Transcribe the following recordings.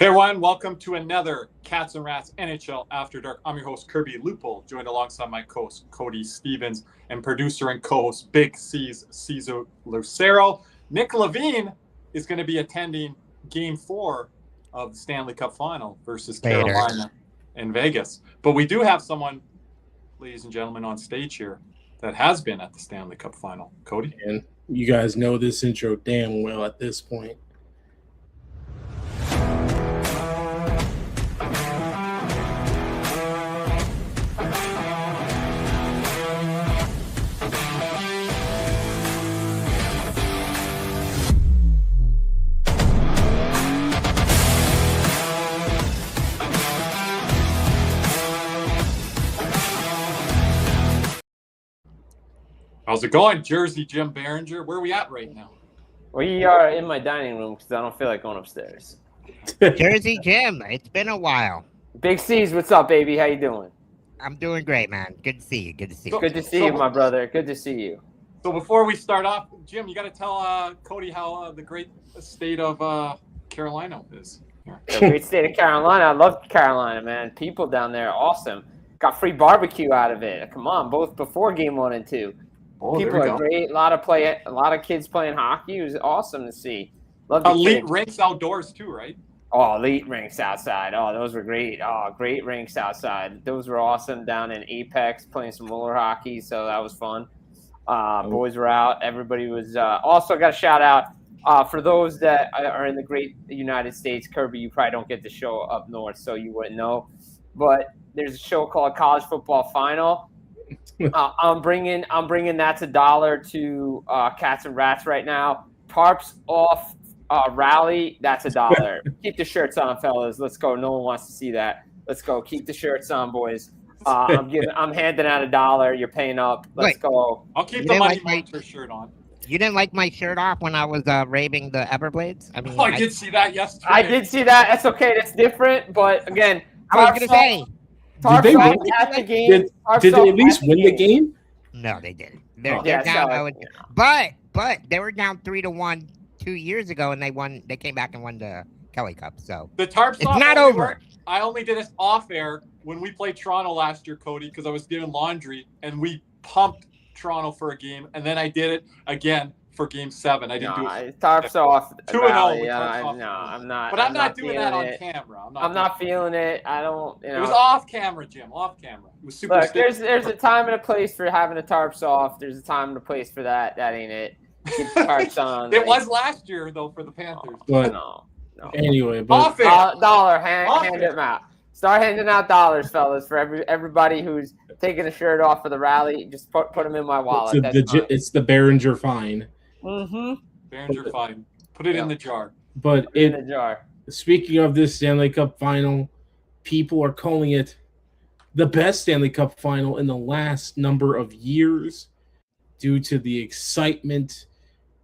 Hey everyone, welcome to another Cats and Rats NHL After Dark. I'm your host, Kirby Lupo, joined alongside my co-host, Cody Stevens, and producer and co-host, Big C's Cesar Lucero. Nick Levine is going to be attending Game 4 of the Stanley Cup Final versus Carolina in Vegas. But we do have someone, ladies and gentlemen, on stage here that has been at the Stanley Cup Final. Cody? And you guys know this intro damn well at this point. How's it going, Jersey Jim Behringer? Where are we at right now? We are in my dining room because I don't feel like going upstairs. Jersey Jim, it's been a while. Big C's, what's up, baby? How you doing? I'm doing great, man. Good to see you. Good to see you. Good to see you, my brother. Good to see you. So before we start off, Jim, you got to tell Cody how the great state of Carolina is. The great state of Carolina. I love Carolina, man. People down there are awesome. Got free barbecue out of it. Come on, both before game 1 and 2. Oh, people are great. A lot of kids playing hockey. It was awesome to see. Love elite rinks outdoors too, right? Oh, elite rinks outside. Oh, those were great. Oh, great rinks outside. Those were awesome down in Apex playing some roller hockey. So that was fun. Boys were out. Everybody was. Also got a shout out for those that are in the great United States. Kirby, you probably don't get the show up north, so you wouldn't know. But there's a show called College Football Final. I'm bringing that's $1 to Cats and Rats right now. Tarps off rally, that's $1. Keep the shirts on, fellas. Let's go. No one wants to see that. Let's go. Keep the shirts on, boys. I'm handing out $1. You're paying up. Let's go. I'll keep the Money Monster shirt on. You didn't like my shirt off when I was raving the Everblades? I mean, I did see that yesterday. I did see that. That's okay. That's different. But again, I was gonna say. Did they win the game? Did they at least win the game? No, they didn't. They're down. But they were down 3-1 2 years ago, and they won. They came back and won the Kelly Cup. So the Tarps it's not over. I only did this off air when we played Toronto last year, Cody, because I was doing laundry, and we pumped Toronto for a game, and then I did it again for Game 7. I didn't do it. Tarps off. 2-0. No, I'm not. But I'm not doing that on camera. I'm not feeling it. I don't. It was off camera, Jim. Off camera. It was super. Look, there's a time and a place for having the tarps off. There's a time and a place for that. That ain't it. Keep the tarps on. It was last year though for the Panthers. No. Anyway, but $1 hand them out. Start handing out $, fellas, for everybody who's taking a shirt off for the rally. Just put them in my wallet. It's the Behringer fine. Mm-hmm. Behringer fine. Put it in the jar. But in the jar. Speaking of this Stanley Cup Final, people are calling it the best Stanley Cup Final in the last number of years due to the excitement.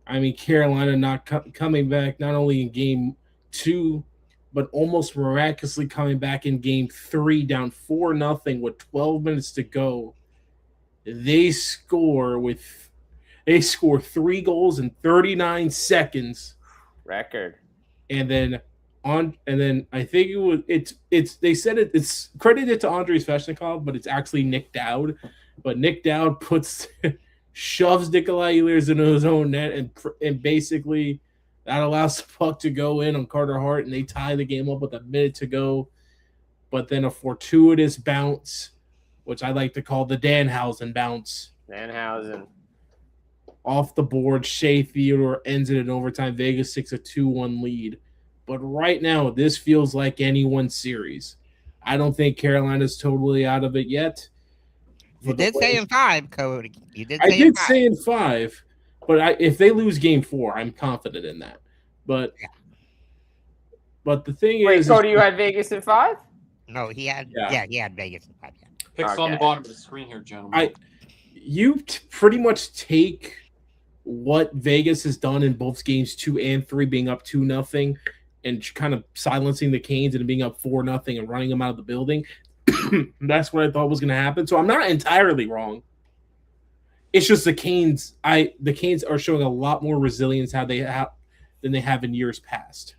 I mean, Carolina not coming back not only in Game 2, but almost miraculously coming back in Game 3, down 4-0 with 12 minutes to go. They score 3 goals in 39 seconds. Record. And then I think they said it's credited to Andrei Svechnikov, but it's actually Nick Dowd. But Nick Dowd shoves Nikolai Ehlers into his own net and basically that allows the puck to go in on Carter Hart, and they tie the game up with a minute to go. But then a fortuitous bounce, which I like to call the Danhausen bounce. Danhausen. Off the board, Shea Theodore ends it in overtime. Vegas takes a 2-1 lead. But right now, this feels like anyone's series. I don't think Carolina's totally out of it yet. You did say in 5, Cody. I did say in 5. But if they lose Game 4, I'm confident in that. But the thing is, Cody, you had Vegas in 5? No, he had he had Vegas in 5. Yeah. Picks on the bottom of the screen here, gentlemen. You pretty much take what Vegas has done in both games 2 and 3, being up 2-0, and kind of silencing the Canes and being up 4-0 and running them out of the building. That's what I thought was going to happen. So I'm not entirely wrong. It's just the Canes. The Canes are showing a lot more resilience than they have in years past.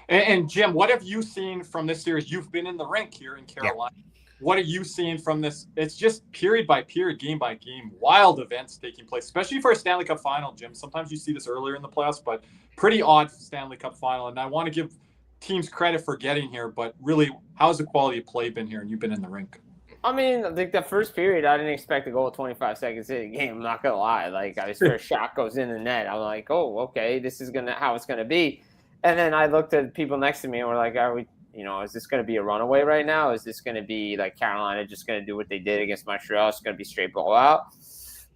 And Jim, what have you seen from this series? You've been in the rink here in Carolina. Yeah. What are you seeing from this? It's just period by period, game by game, wild events taking place, especially for a Stanley Cup final, Jim. Sometimes you see this earlier in the playoffs, but pretty odd Stanley Cup final. And I want to give teams credit for getting here, but really, how's the quality of play been here? And you've been in the rink. I mean, like the first period, I didn't expect to go 25 seconds in the game. I'm not gonna lie. Like, I swear, shot goes in the net. I'm like, oh, okay, this is how it's gonna be. And then I looked at people next to me and we're like, are we? Is this gonna be a runaway right now? Is this gonna be like Carolina just gonna do what they did against Montreal? It's gonna be straight blowout.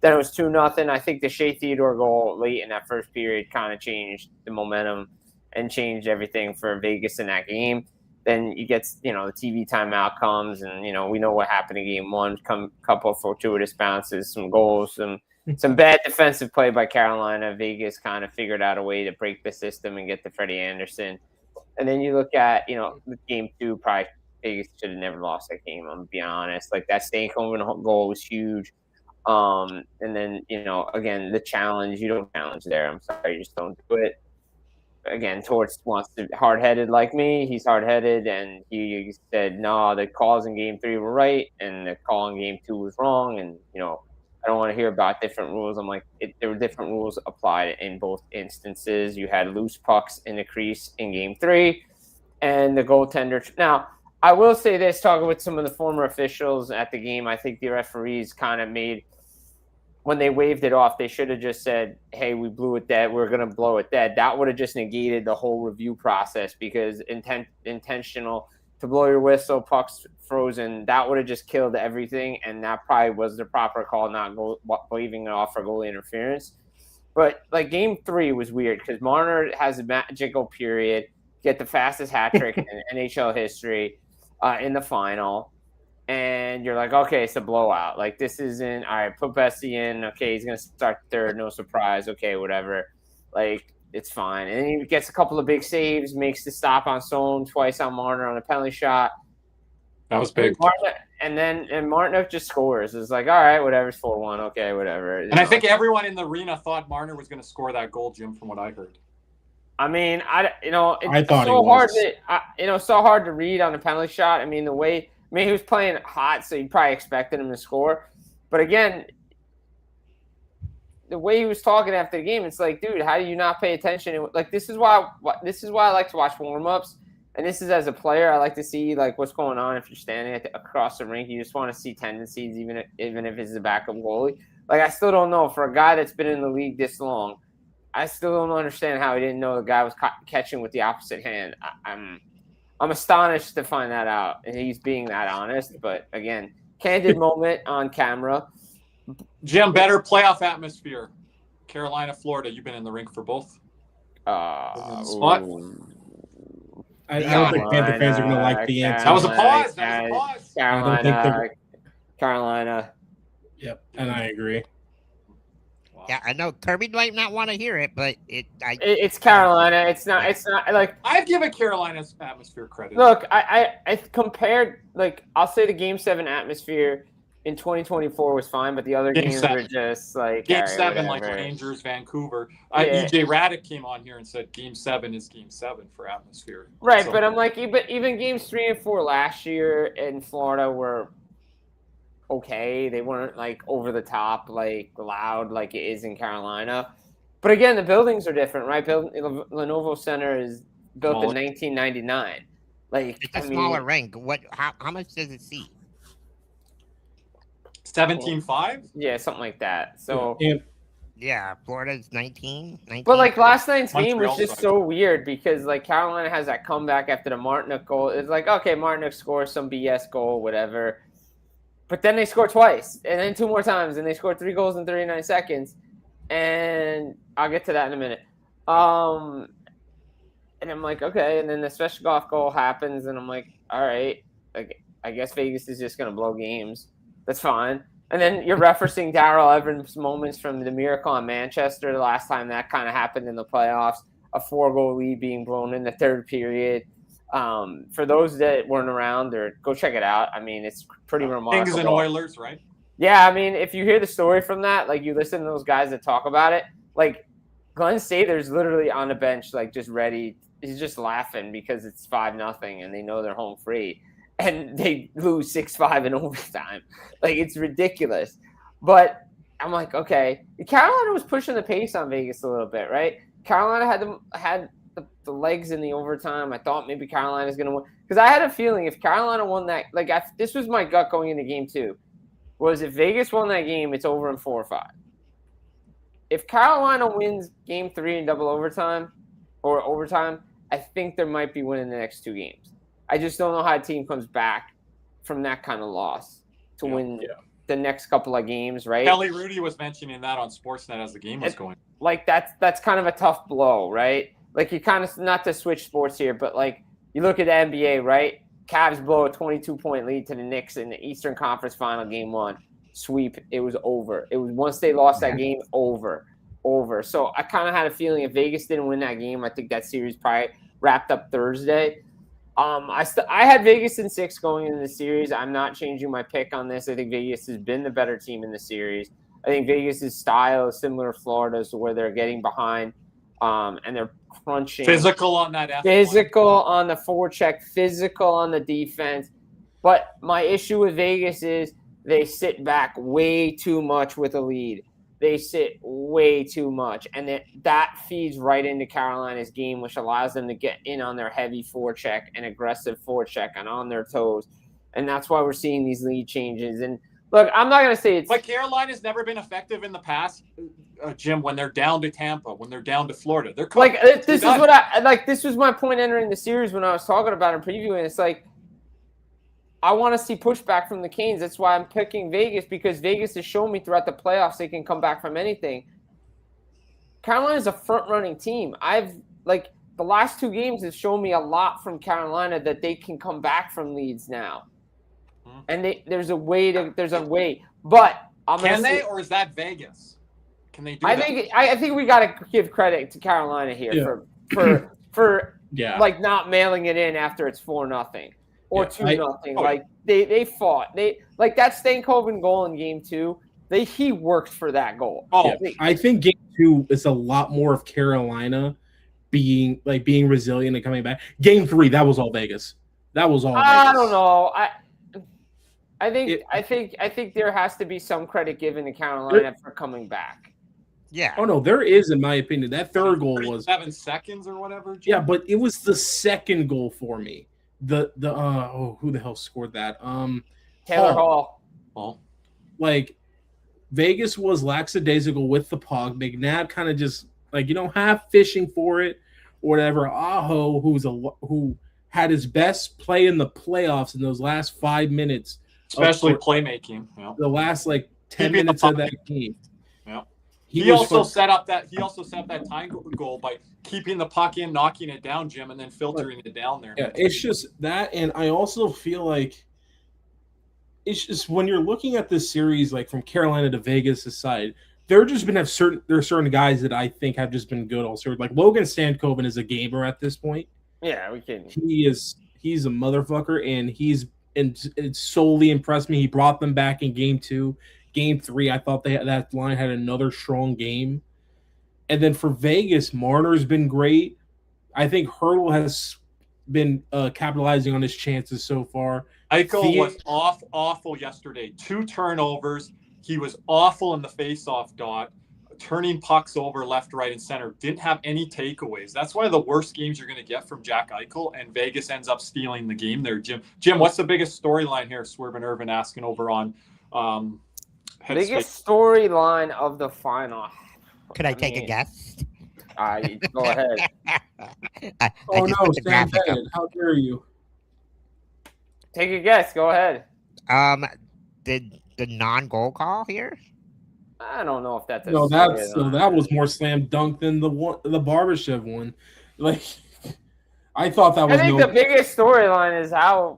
Then it was 2-0. I think the Shea Theodore goal late in that first period kind of changed the momentum and changed everything for Vegas in that game. Then you get, the TV timeout comes, and, we know what happened in game one. Couple of fortuitous bounces, some goals, some bad defensive play by Carolina. Vegas kind of figured out a way to break the system and get to Freddie Anderson. And then you look at, game two, probably Vegas should have never lost that game, I'm going to be honest. Like, that Stankoven goal was huge. And then, again, the challenge, you don't challenge there. I'm sorry, you just don't do it. Again, Torts wants to hard-headed like me. He's hard-headed, and he said, no, the calls in game 3 were right, and the call in game 2 was wrong. And, I don't want to hear about different rules. I'm like, there were different rules applied in both instances. You had loose pucks in the crease in game 3, and the goaltender. Now, I will say this, talking with some of the former officials at the game, I think the referees kind of made – when they waved it off, they should have just said, hey, we blew it dead. We're going to blow it dead. That would have just negated the whole review process, because intentional to blow your whistle, pucks frozen, that would have just killed everything. And that probably was the proper call, not waving it off for goalie interference. But like game 3 was weird because Marner has a magical period, get the fastest hat trick in NHL history in the final. And you're like, okay, it's a blowout. Like, this isn't – all right, put Bessie in. Okay, he's going to start third. No surprise. Okay, whatever. Like, it's fine. And then he gets a couple of big saves, makes the stop on Sohn, twice on Marner on a penalty shot. That was big. And Martinook just scores. It's like, all right, whatever. It's 4-1. Okay, whatever. And I think everyone in the arena thought Marner was going to score that goal, Jim, from what I heard. I mean, it's so hard to read on a penalty shot. I mean, he was playing hot, so you probably expected him to score. But again, the way he was talking after the game, it's like, dude, how do you not pay attention? Like, this is why I like to watch warm-ups. And this is, as a player, I like to see like what's going on. If you're standing across the rink, you just want to see tendencies, even if it's a backup goalie. Like, I still don't know, for a guy that's been in the league this long, I still don't understand how he didn't know the guy was catching with the opposite hand. I'm astonished to find that out, and he's being that honest. But again, candid moment on camera. Jim, better playoff atmosphere. Carolina, Florida. You've been in the rink for both. I don't think Panther fans are going to like the answer. That was a pause. Carolina. Yep, and I agree. Yeah, I know Kirby might not want to hear it, but it's Carolina. It's not like I've given Carolina's atmosphere credit. Look, I compared, like, I'll say the Game 7 atmosphere in 2024 was fine, but the other games were just like Game 7, like Rangers, Vancouver. EJ Raddick came on here and said Game 7 is Game 7 for atmosphere. Right, so, but I'm like, but even Games 3 and 4 last year in Florida were okay. They weren't like over the top, like loud, like it is in Carolina. But again, the buildings are different, right? Lenovo Center is built in 1999. Like, it's a smaller rink. How much does it seat? 17.5? Yeah, something like that. So yeah, Florida's 19. But like last night's game was just so weird because like Carolina has that comeback after the Martinook goal. It's like, okay, Martinook scores some BS goal, whatever. But then they score twice, and then 2 more times, and they score 3 goals in 39 seconds. And I'll get to that in a minute. And I'm like, okay. And then the Svechnikov goal happens, and I'm like, all right. Like, I guess Vegas is just going to blow games. That's fine. And then you're referencing Darrell Evans' moments from the Miracle in Manchester the last time that kind of happened in the playoffs, a 4-goal lead being blown in the third period. For those that weren't around, or go check it out. I mean, it's pretty remarkable. Kings and Oilers, right? Yeah, I mean, if you hear the story from that, like you listen to those guys that talk about it, like Glenn Sather's literally on the bench, like just ready. he's just laughing because it's 5-0 and they know they're home free, and they lose 6-5 in overtime. Like, it's ridiculous. But I'm like, okay, Carolina was pushing the pace on Vegas a little bit, right? Carolina had the legs in the overtime. I thought maybe Carolina's going to win because I had a feeling if Carolina won that, like this was my gut going into game 2, was if Vegas won that game, it's over in 4 or 5. If Carolina wins game 3 in double overtime or overtime, I think there might be winning the next 2 games. I just don't know how a team comes back from that kind of loss to win the next couple of games, right? Kelly Rudy was mentioning that on Sportsnet as the game was going. Like, that's kind of a tough blow, right? Like, you kind of, not to switch sports here, but like you look at the NBA, right? Cavs blow a 22-point lead to the Knicks in the Eastern Conference Final, game 1. Sweep. It was over. It was, once they lost that game, over. So I kind of had a feeling if Vegas didn't win that game, I think that series probably wrapped up Thursday. I had Vegas in 6 going into the series. I'm not changing my pick on this. I think Vegas has been the better team in the series. I think Vegas' style is similar to Florida's, where they're getting behind and they're crunching. Physical on that. Physical on the forecheck, physical on the defense. But my issue with Vegas is they sit back way too much with a lead. They sit way too much, and that feeds right into Carolina's game, which allows them to get in on their heavy forecheck and aggressive forecheck and on their toes. And that's why we're seeing these lead changes. And look, I'm not going to say it's – But Carolina's never been effective in the past, Jim, when they're down to Tampa, when they're down to Florida. They're like, this is what this was my point entering the series when I was talking about it and previewing. It's like, I want to see pushback from the Canes. That's why I'm picking Vegas, because Vegas has shown me throughout the playoffs they can come back from anything. Carolina's a front-running team. The last 2 games have shown me a lot from Carolina that they can come back from leads now. And there's a way. But can they, or is that Vegas? Can they do that? I think we got to give credit to Carolina here for like not mailing it in after it's 4-0. Or 2-0. They fought. They like that Stankoven goal in game 2. He worked for that goal. I think game 2 is a lot more of Carolina being resilient and coming back. Game 3, that was all Vegas. I don't know. I think there has to be some credit given to Carolina for coming back. Yeah. Oh no, there is, in my opinion. That third goal was 7 seconds or whatever. Yeah, but it was the second goal for me. Who the hell scored that? Taylor Hall. Like, Vegas was lackadaisical with the puck. McNabb kind of just half fishing for it or whatever. Aho, who had his best play in the playoffs in those last 5 minutes, especially playmaking. The last 10 minutes of that game. Yeah. He also set up that tying goal by keeping the puck in, knocking it down, Jim, and then filtering it down there. Yeah, it's just that, and I also feel like it's just when you're looking at this series, like from Carolina to Vegas' side, there are certain guys that I think have just been good all series. Like Logan Stankoven is a gamer at this point. Yeah, we can. He's a motherfucker, and it solely impressed me. He brought them back in game 2. Game 3, I thought that line had another strong game. And then for Vegas, Marner's been great. I think Hurdle has been capitalizing on his chances so far. Eichel was awful yesterday. 2 turnovers. He was awful in the face-off dot, turning pucks over left, right, and center. Didn't have any takeaways. That's one of the worst games you're going to get from Jack Eichel, and Vegas ends up stealing the game there, Jim. Jim, what's the biggest storyline here? Swerve and Irvin asking over on biggest storyline of the final. Could I take a guess? Go ahead. Sam Bennett, how dare you? Take a guess. Go ahead. The non-goal call here? I don't know if that's that was more slam dunk than the Barbashev one. Like, I thought that was. I think the biggest storyline is I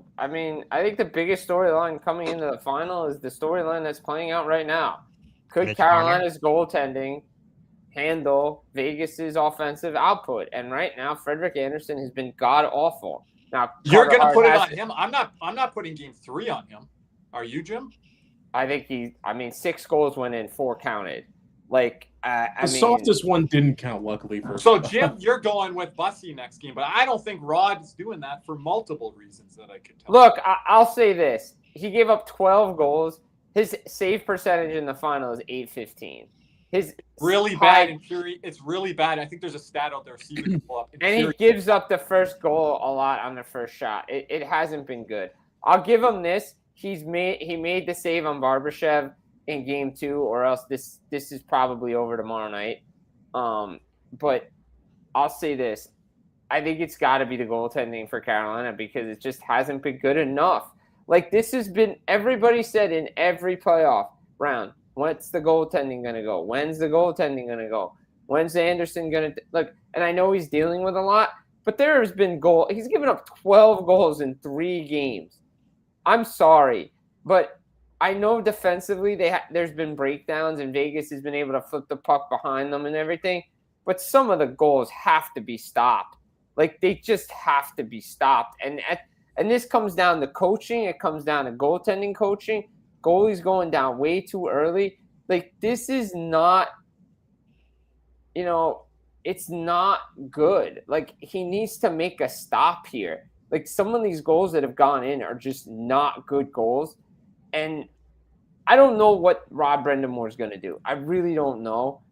think the biggest storyline coming into the final is the storyline that's playing out right now. Could Carolina's goaltending handle Vegas's offensive output? And right now, Frederik Andersen has been god awful. Now you're going to put it on him. I'm not putting game 3 on him. Are you, Jim? I think 6 goals went in, 4 counted. Like, the softest one didn't count, luckily. So, Jim, you're going with Bussy next game, but I don't think Rod's doing that for multiple reasons that I could tell. Look, I'll say this. He gave up 12 goals. His save percentage in the final is .815. His really bad in Fury. It's really bad. I think there's a stat out there. Steven, and he gives up the first goal a lot on the first shot. It hasn't been good. I'll give him this. He made the save on Barbashev in game 2, or else this is probably over tomorrow night. But I'll say this. I think it's got to be the goaltending for Carolina because it just hasn't been good enough. Like, this has been – everybody said in every playoff round, what's the goaltending going to go? When's the goaltending going to go? When's Anderson going to – look, and I know he's dealing with a lot, but there has been – he's given up 12 goals in 3 games. I'm sorry, but I know defensively there's been breakdowns and Vegas has been able to flip the puck behind them and everything, but some of the goals have to be stopped. Like, they just have to be stopped. And this comes down to coaching. It comes down to goaltending coaching. Goalies going down way too early. Like, this is not, it's not good. Like, he needs to make a stop here. Like, some of these goals that have gone in are just not good goals. And I don't know what Rod Brind'Amour is going to do. I really don't know.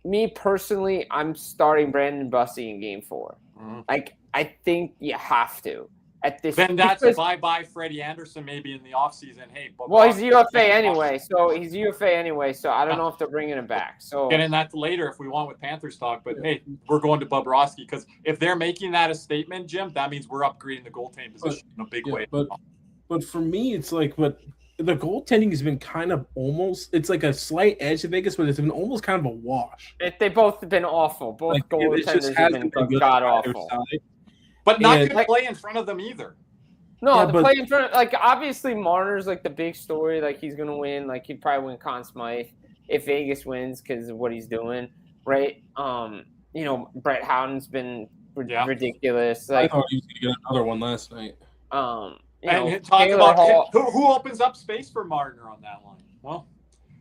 Me personally, I'm starting Brandon Bussy in game 4. Mm-hmm. Like, I think you have to. Then that's a bye-bye Freddie Anderson maybe in the offseason. Hey, he's UFA anyway, so I don't know if they're bringing him back. So get in that later if we want with Panthers talk. But hey, we're going to Bobrovsky because if they're making that a statement, Jim, that means we're upgrading the goaltending position in a big way. But for me, it's like, but the goaltending has been kind of almost. It's like a slight edge to Vegas, but it's been almost kind of a wash. They both have been awful. Both goaltenders have been god awful. But not going to play in front of them either. No, play in front of, like, obviously Marner's like the big story. Like, he's going to win. Like, he'd probably win Conn Smythe if Vegas wins because of what he's doing, right? Brett Howden's been ridiculous. Like, I thought he was going to get another one last night. Talk about who opens up space for Marner on that line. Well,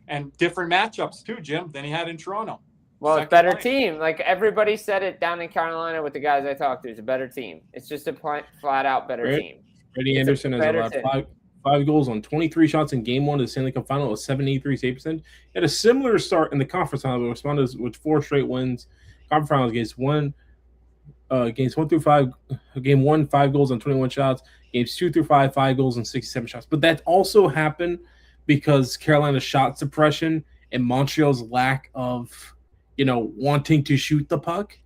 and different matchups too, Jim, than he had in Toronto. Well, it's a better team. Like, everybody said it down in Carolina with the guys I talked to. It's a better team. It's just a flat-out better team. Freddie Anderson has allowed five goals on 23 shots in Game 1 of the Stanley Cup Final with 7.83 save percentage. He had a similar start in the conference final, but responded with 4 straight wins. Conference finals games 1 through 5. Game 1, 5 goals on 21 shots. Games 2 through 5, 5 goals on 67 shots. But that also happened because Carolina's shot suppression and Montreal's lack of wanting to shoot the puck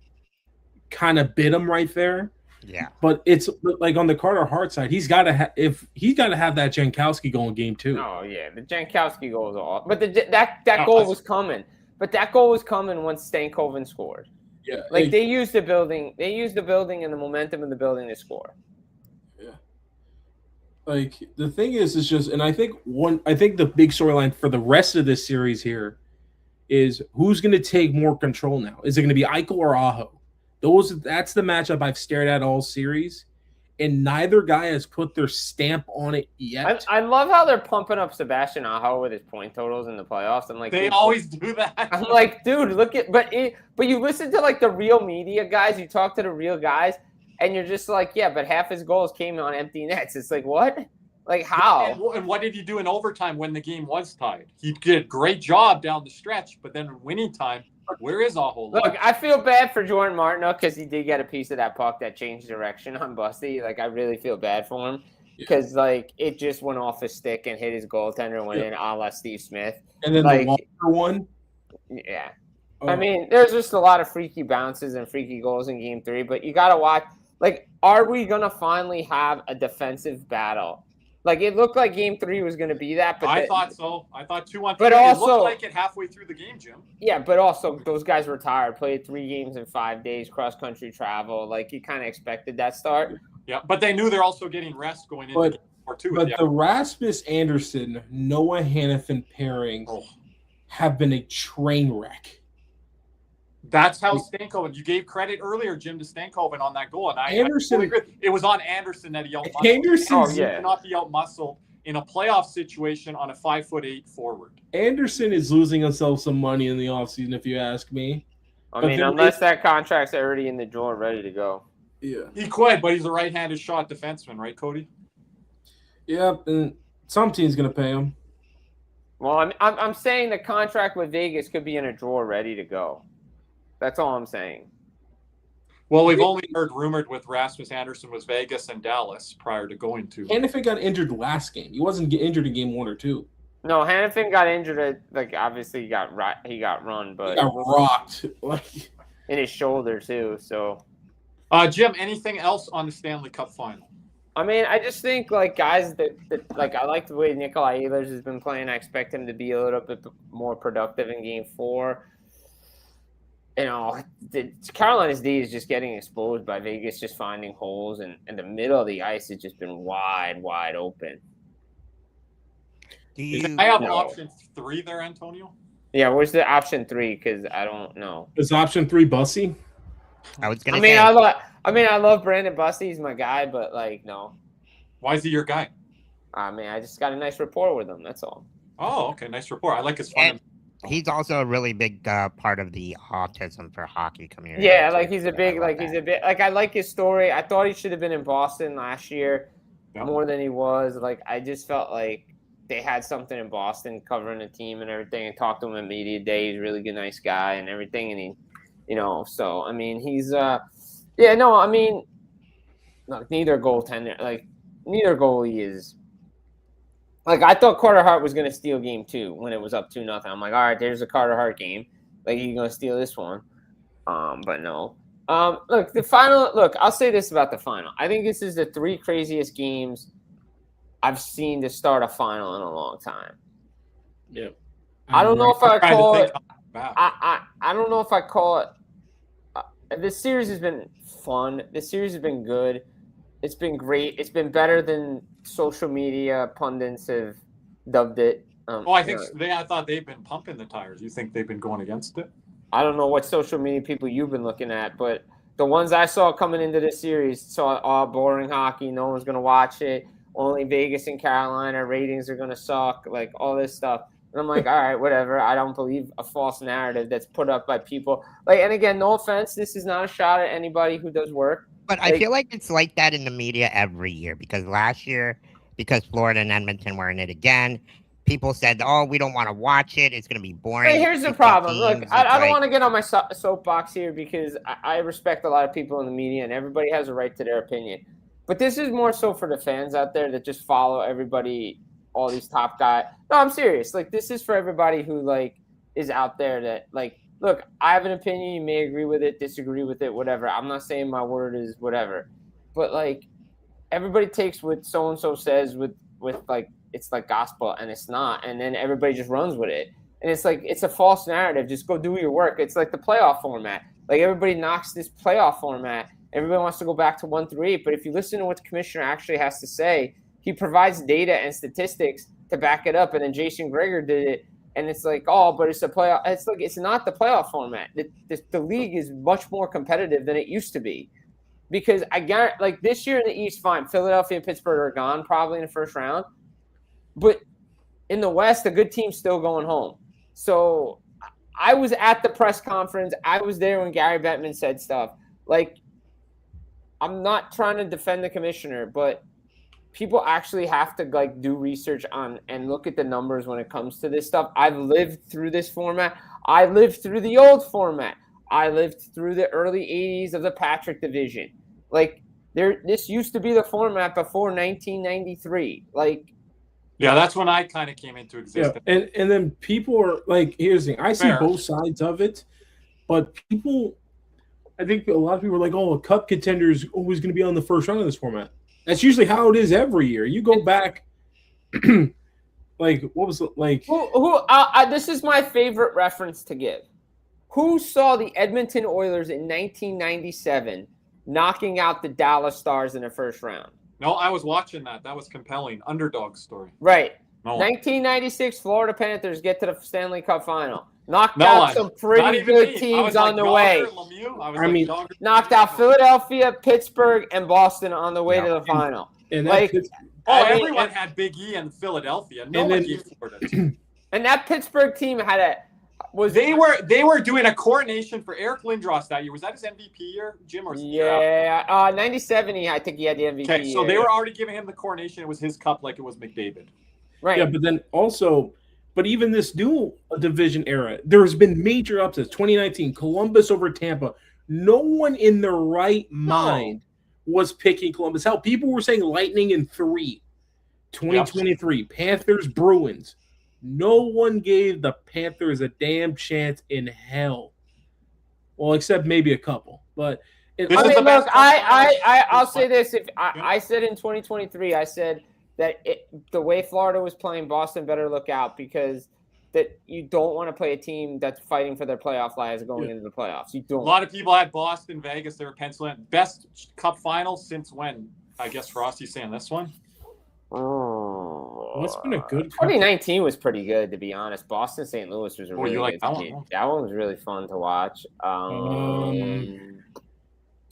kind of bit him right there. Yeah. But it's like on the Carter Hart side, he's got to have that Jankowski goal in game 2. Oh yeah, the Jankowski goal is all. But that goal was coming. But that goal was coming once Stankoven scored. Yeah. Like, they used the building and the momentum of the building to score. Yeah. Like, the thing is just, and I think the big storyline for the rest of this series here is who's going to take more control now. Is it going to be Eichel or Aho? That's the matchup I've stared at all series, and neither guy has put their stamp on it yet. I love how they're pumping up Sebastian Aho with his point totals in the playoffs. I'm like, they always do that. I'm like, dude, look at, but you listen to like the real media guys, you talk to the real guys, and you're just like, yeah, but half his goals came on empty nets. It's like, what? Like, how? And what did he do in overtime when the game was tied? He did a great job down the stretch, but then in winning time, where is Aho? Look, I feel bad for Jordan Martinook because he did get a piece of that puck that changed direction on Busty. Like, I really feel bad for him because, like, it just went off his stick and hit his goaltender and went in a la Steve Smith. And then the Walker one? Yeah. Oh. I mean, there's just a lot of freaky bounces and freaky goals in Game 3, but you got to watch. Like, are we going to finally have a defensive battle? Like, it looked like Game 3 was going to be that. But I thought so. I thought 2-on-3. But also, it looked like it halfway through the game, Jim. Yeah, but also those guys were tired. Played 3 games in 5 days, cross-country travel. Like, you kind of expected that start. Yeah, but they knew they're also getting rest going into Game 4, too. But the Rasmus-Anderson, Noah Hannafin pairing have been a train wreck. That's how Stankoven. You gave credit earlier, Jim, to Stankoven on that goal, and Anderson. It was on Anderson that he out-muscled. Anderson cannot be out-muscled in a playoff situation on a 5'8" forward. Anderson is losing himself some money in the offseason, if you ask me. I mean, unless that contract's already in the drawer, ready to go. Yeah. He could, but he's a right-handed shot defenseman, right, Cody? Yeah, and some team's going to pay him. Well, I'm saying the contract with Vegas could be in a drawer, ready to go. That's all I'm saying. Well, we've only heard rumored with Rasmus Anderson was Vegas and Dallas prior to going to. Hannafin got injured last game. He wasn't injured in game 1 or 2. No, Hannafin got injured. Obviously, he got run, but he got rocked in his shoulder too. So, Jim, anything else on the Stanley Cup final? I mean, I just think guys that I like the way Nikolai Ehlers has been playing. I expect him to be a little bit more productive in game 4. You know, Carolina's D is just getting exposed by Vegas just finding holes, and the middle of the ice has just been wide open. I have option 3 there, Antonio. Yeah, where's the option 3? Because I don't know. Is option 3 Bussy? I was gonna say. I love Brandon Bussy. He's my guy, but no. Why is he your guy? I mean, I just got a nice rapport with him. That's all. Oh, okay, nice rapport. I like his fun. He's also a really big part of the autism for hockey community. Yeah, he's a big, I like his story. I thought he should have been in Boston last year more than he was. I just felt like they had something in Boston covering the team and everything, and talked to him at media day. He's a really good, nice guy and everything. And he, so, I mean, he's, look, neither goaltender, neither goalie is, I thought Carter Hart was going to steal game 2 when it was up 2-0. I'm like, all right, there's a Carter Hart game. He's going to steal this one. But no. Look, the final, I'll say this about the final. I think this is the 3 craziest games I've seen to start a final in a long time. Yeah. I don't know if I call it. I don't know if I call it. This series has been fun. This series has been good. It's been great. It's been better than social media pundits have dubbed it. I thought they've been pumping the tires. You think they've been going against it? I don't know what social media people you've been looking at, but the ones I saw coming into this series saw all boring hockey. No one's going to watch it. Only Vegas and Carolina ratings are going to suck, all this stuff. And I'm like, all right, whatever. I don't believe a false narrative that's put up by people. And again, no offense. This is not a shot at anybody who does work. But I feel like it's like that in the media every year, because last year, because Florida and Edmonton were in it again, people said, oh, we don't want to watch it. It's going to be boring. Hey, here's the problem. Look, I don't want to get on my soapbox here, because I respect a lot of people in the media, and everybody has a right to their opinion. But this is more so for the fans out there that just follow everybody, all these top guys. No, I'm serious. This is for everybody who, is out there that, look, I have an opinion. You may agree with it, disagree with it, whatever. I'm not saying my word is whatever. But, everybody takes what so-and-so says with it's gospel, and it's not. And then everybody just runs with it. And it's it's a false narrative. Just go do your work. It's like the playoff format. Everybody knocks this playoff format. Everybody wants to go back to 1-3-8. But if you listen to what the commissioner actually has to say, he provides data and statistics to back it up. And then Jason Greger did it. And it's but it's a playoff. It's not the playoff format. The league is much more competitive than it used to be, because I guarantee, this year in the East, fine, Philadelphia and Pittsburgh are gone probably in the first round, but in the West, the good team's still going home. So I was at the press conference. I was there when Gary Bettman said stuff. I'm not trying to defend the commissioner, but people actually have to do research on and look at the numbers when it comes to this stuff. I've lived through this format. I lived through the old format. I lived through the early 80s of the Patrick division. This used to be the format before 1993. Yeah, that's when I kind of came into existence. Yeah, and then people are here's the thing. I see both sides of it, but I think a lot of people are a cup contender is always going to be on the first round of this format. That's usually how it is every year. You go back, what was it this is my favorite reference to give. Who saw the Edmonton Oilers in 1997 knocking out the Dallas Stars in the first round? No, I was watching that. That was compelling. Underdog story. Right. No. 1996 Florida Panthers get to the Stanley Cup final. Knocked out some pretty good teams on the way. Knocked out Philadelphia, Pittsburgh, and Boston on the way to the final. And that Everyone had Big E and Philadelphia. No one gave Florida to. And that Pittsburgh team They were doing a coronation for Eric Lindros that year. Was that his MVP year, Jim? Or 97. I think he had the MVP. Okay, so they were already giving him the coronation. It was his cup, like it was McDavid. Right. Yeah, but then also, but even this new division era, there has been major upsets. 2019, Columbus over Tampa. No one in their right mind was picking Columbus. Hell, people were saying Lightning in 3. 2023, Panthers, Bruins. No one gave the Panthers a damn chance in hell. Well, except maybe a couple. But I'll say this. I said in 2023, I said that the way Florida was playing, Boston better look out because that you don't want to play a team that's fighting for their playoff lives going into the playoffs. You don't. A lot of people had Boston, Vegas. They were penciling best cup final since when? I guess Frosty's saying this one. What's been a good 2019 was pretty good, to be honest. Boston St. Louis was a really good that game. One? That one was really fun to watch.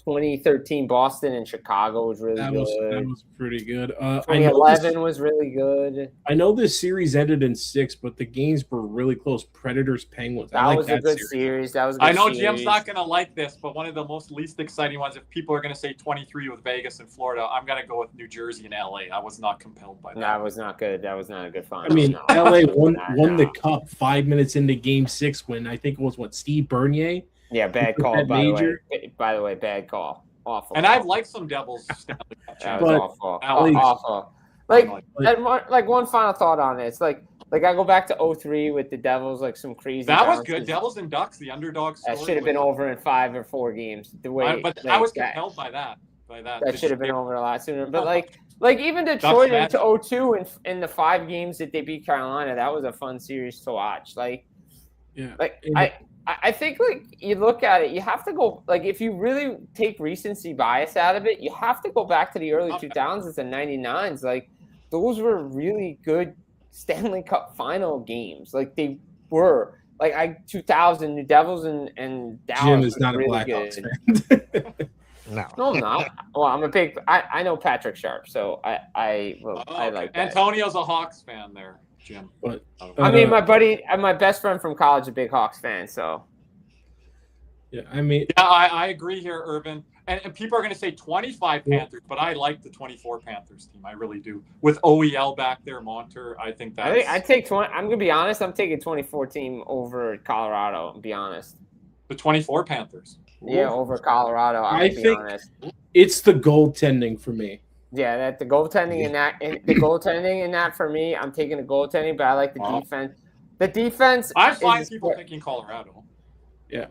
2013 Boston and Chicago was really good. That was pretty good. 2011 was really good. I know this series ended in 6, but the games were really close. Predators, Penguins. That was a good series. That was a good I know series. Jim's not going to like this, but one of the most least exciting ones, if people are going to say 23 with Vegas and Florida, I'm going to go with New Jersey and LA. I was not compelled by that. That was not good. That was not a good final. I mean, LA won the cup 5 minutes into Game 6 when I think it was Steve Bernier. Yeah, bad call. By the way, bad call. Awful. And I've liked some Devils. Stanley Cup that was awful. Awful. Like one final thought on it. It's like I go back to 03 with the Devils, like some crazy. That was good. Devils and Ducks, the underdog story. That should have been over in 5 or 4 games. The way, I was compelled by that. That should have been over a lot sooner. But like even Detroit into 02 in the 5 games that they beat Carolina, that was a fun series to watch. I think you look at it, you have to go if you really take recency bias out of it, you have to go back to the early 2000s and 99s. Those were really good Stanley Cup final games. They were 2000 New Devils and Dallas. Jim is not really a Blackhawks fan. No, I'm not. Well, I'm a big. I know Patrick Sharp, so I like that. Antonio's a Hawks fan there. Jim. But, I mean, my buddy, my best friend from college, is a big Hawks fan. So, yeah, I mean, I agree here, Irvin. And people are going to say 25 Panthers, but I like the 24 Panthers team. I really do. With OEL back there, Monter, I think that's. I take 20. I'm going to be honest. I'm taking 24 team over Colorado. To be honest. The 24 Panthers. Yeah, over Colorado. I think it's the goaltending for me. Yeah, the goaltending in that for me, I'm taking the goaltending, but I like the defense. The defense. I find people thinking Colorado. Yeah,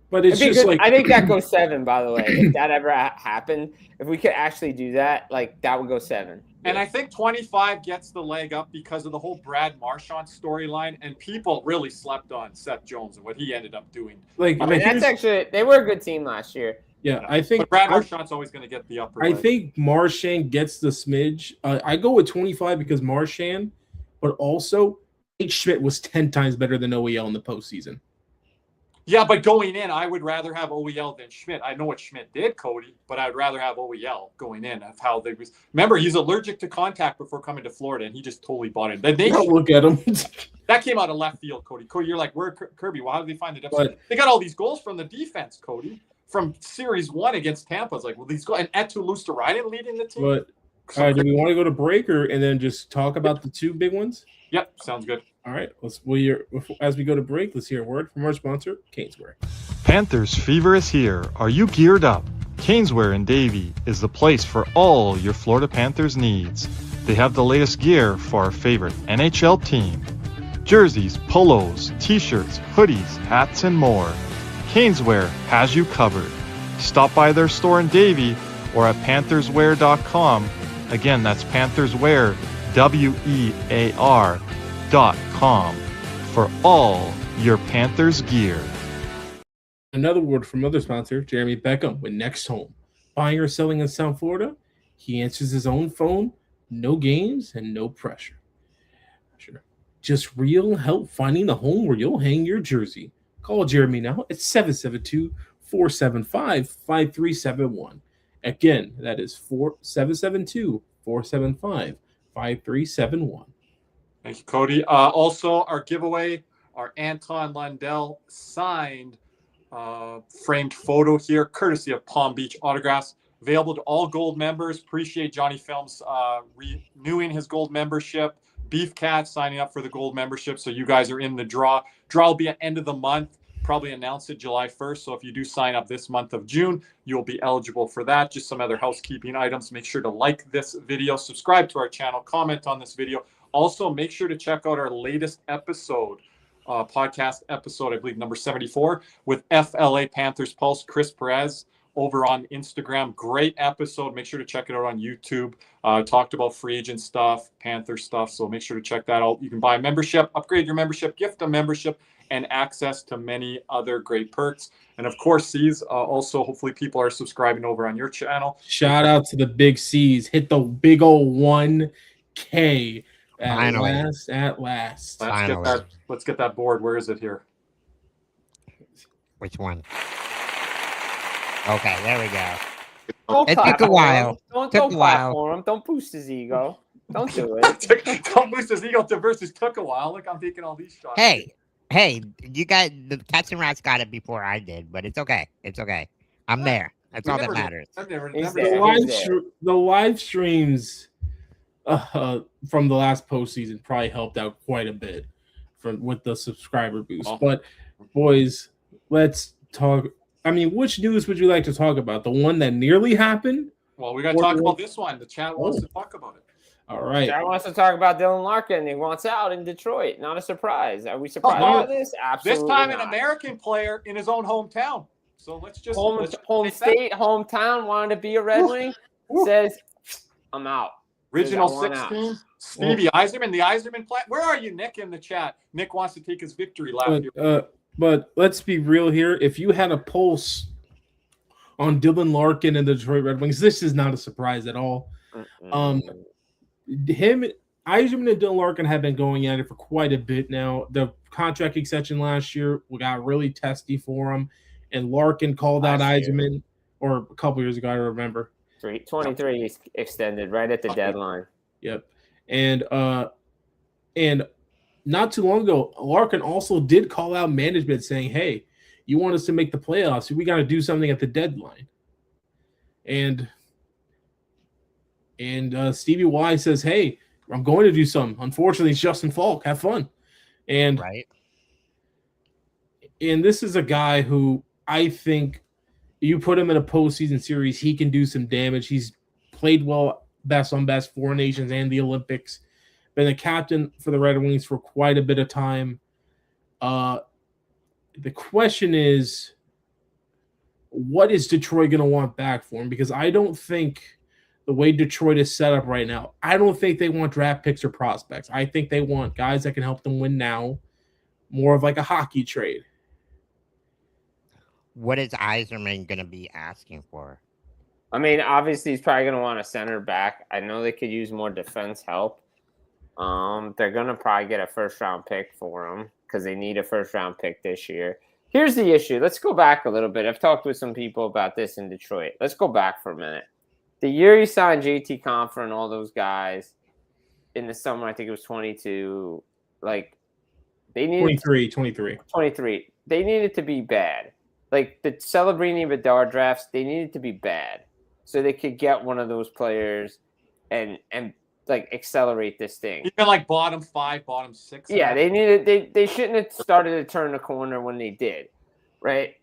but it's just I think that goes 7. By the way, if that ever happened, if we could actually do that, that would go 7. And I think 25 gets the leg up because of the whole Brad Marchand storyline, and people really slept on Seth Jones and what he ended up doing. That's actually they were a good team last year. Yeah, I think but Brad Marchand's always going to get the upper leg. I think Marchand gets the smidge. I go with 25 because Marchand, but also Nate Schmidt was 10 times better than OEL in the postseason. Yeah, but going in, I would rather have OEL than Schmidt. I know what Schmidt did, Cody, but I'd rather have OEL going in of how they was. Remember, he's allergic to contact before coming to Florida, and he just totally bought it. Look at him. That came out of left field, Cody. Cody, you're like, where Kirby? Well, how did they find the depth? They got all these goals from the defense, Cody. From Series 1 against Tampa, it's like, well, these go and Eetu Luosterainen leading the team. But all right, do we want to go to break and then just talk about the 2 big ones? Yep, sounds good. All right, as we go to break, let's hear a word from our sponsor, CatsNRatsPodcast. Panthers fever is here. Are you geared up? CatsNRatsPodcast in Davie is the place for all your Florida Panthers needs. They have the latest gear for our favorite NHL team: jerseys, polos, t-shirts, hoodies, hats, and more. CatsNRatsPodcast has you covered. Stop by their store in Davie or at pantherswear.com. Again, that's pantherswear, WEAR.com for all your Panthers gear. Another word from other sponsor, Jeremy Beckham with Next Home. Buying or selling in South Florida? He answers his own phone, no games and no pressure. Sure. Just real help finding the home where you'll hang your jersey. Call Jeremy now at 772-475-5371. Again, that is 772-475-5371. Thank you, Cody. Also, our giveaway, our Anton Lundell signed framed photo here, courtesy of Palm Beach Autographs, available to all gold members. Appreciate Johnny Films renewing his gold membership. Beef Cat signing up for the gold membership, so you guys are in the draw. Draw will be at end of the month, probably announced it July 1st. So if you do sign up this month of June, you'll be eligible for that. Just some other housekeeping items. Make sure to like this video, subscribe to our channel, comment on this video. Also, make sure to check out our latest episode, podcast episode, I believe number 74, with FLA Panthers Pulse, Chris Perez, over on Instagram. Great episode. Make sure to check it out on YouTube. Talked about free agent stuff, Panther stuff. So make sure to check that out. You can buy a membership, upgrade your membership, gift a membership, and access to many other great perks. And of course, C's, also hopefully people are subscribing over on your channel. Shout out to the big C's. Hit the big old 1K at last. Let's get that board. Where is it here? Which one? Okay, there we go. It took a while. Don't clap for him. Don't boost his ego. Don't do it. Don't boost his ego. The versus took a while. Look, I'm taking all these shots. Hey, you got the Cats and Rats got it before I did, but it's okay. It's okay. I'm there. That's all that matters. The live streams from the last postseason probably helped out quite a bit with the subscriber boost. But boys, let's talk. I mean, which news would you like to talk about? The one that nearly happened? Well, we got to talk about this one. The chat wants to talk about it. All right. Chat wants to talk about Dylan Larkin. He wants out in Detroit. Not a surprise. Are we surprised by this? Absolutely. This time, not. an American player in his own hometown. So let's just home state, hometown, wanted to be a Red Wing. Says, I'm out. Original 16, Stevie Yzerman, the Yzerman plant. Where are you, Nick, in the chat? Nick wants to take his victory lap here. But let's be real here. If you had a pulse on Dylan Larkin and the Detroit Red Wings, this is not a surprise at all. Yzerman and Dylan Larkin have been going at it for quite a bit now. The contract extension last year got really testy for him, and Larkin called out Yzerman, or a couple years ago, I remember. 23 extended right at the deadline. Yep. And not too long ago, Larkin also did call out management saying, hey, you want us to make the playoffs, we got to do something at the deadline. And Stevie Y says, hey, I'm going to do something. Unfortunately, it's Justin Falk. Have fun. And this is a guy who I think you put him in a postseason series, he can do some damage. He's played well, best on best, 4 nations and the Olympics. Been a captain for the Red Wings for quite a bit of time. The question is, what is Detroit going to want back for him? Because I don't think the way Detroit is set up right now, I don't think they want draft picks or prospects. I think they want guys that can help them win now, more of like a hockey trade. What is Yzerman going to be asking for? I mean, obviously, he's probably going to want a center back. I know they could use more defense help. They're going to probably get a first-round pick for him because they need a first-round pick this year. Here's the issue. Let's go back a little bit. I've talked with some people about this in Detroit. Let's go back for a minute. The year he signed JT Compher and all those guys in the summer, I think it was 22, like they needed 23. They needed to be bad. Like the Celebrini Vidar drafts, they needed to be bad so they could get one of those players and like accelerate this thing. Even like bottom 5, bottom 6. Yeah, they shouldn't have started to turn the corner when they did, right?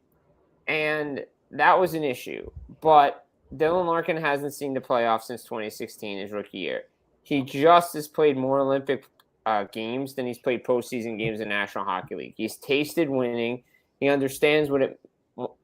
And that was an issue. But Dylan Larkin hasn't seen the playoffs since 2016, his rookie year. He just has played more Olympic games than he's played postseason games in National Hockey League. He's tasted winning. He understands what it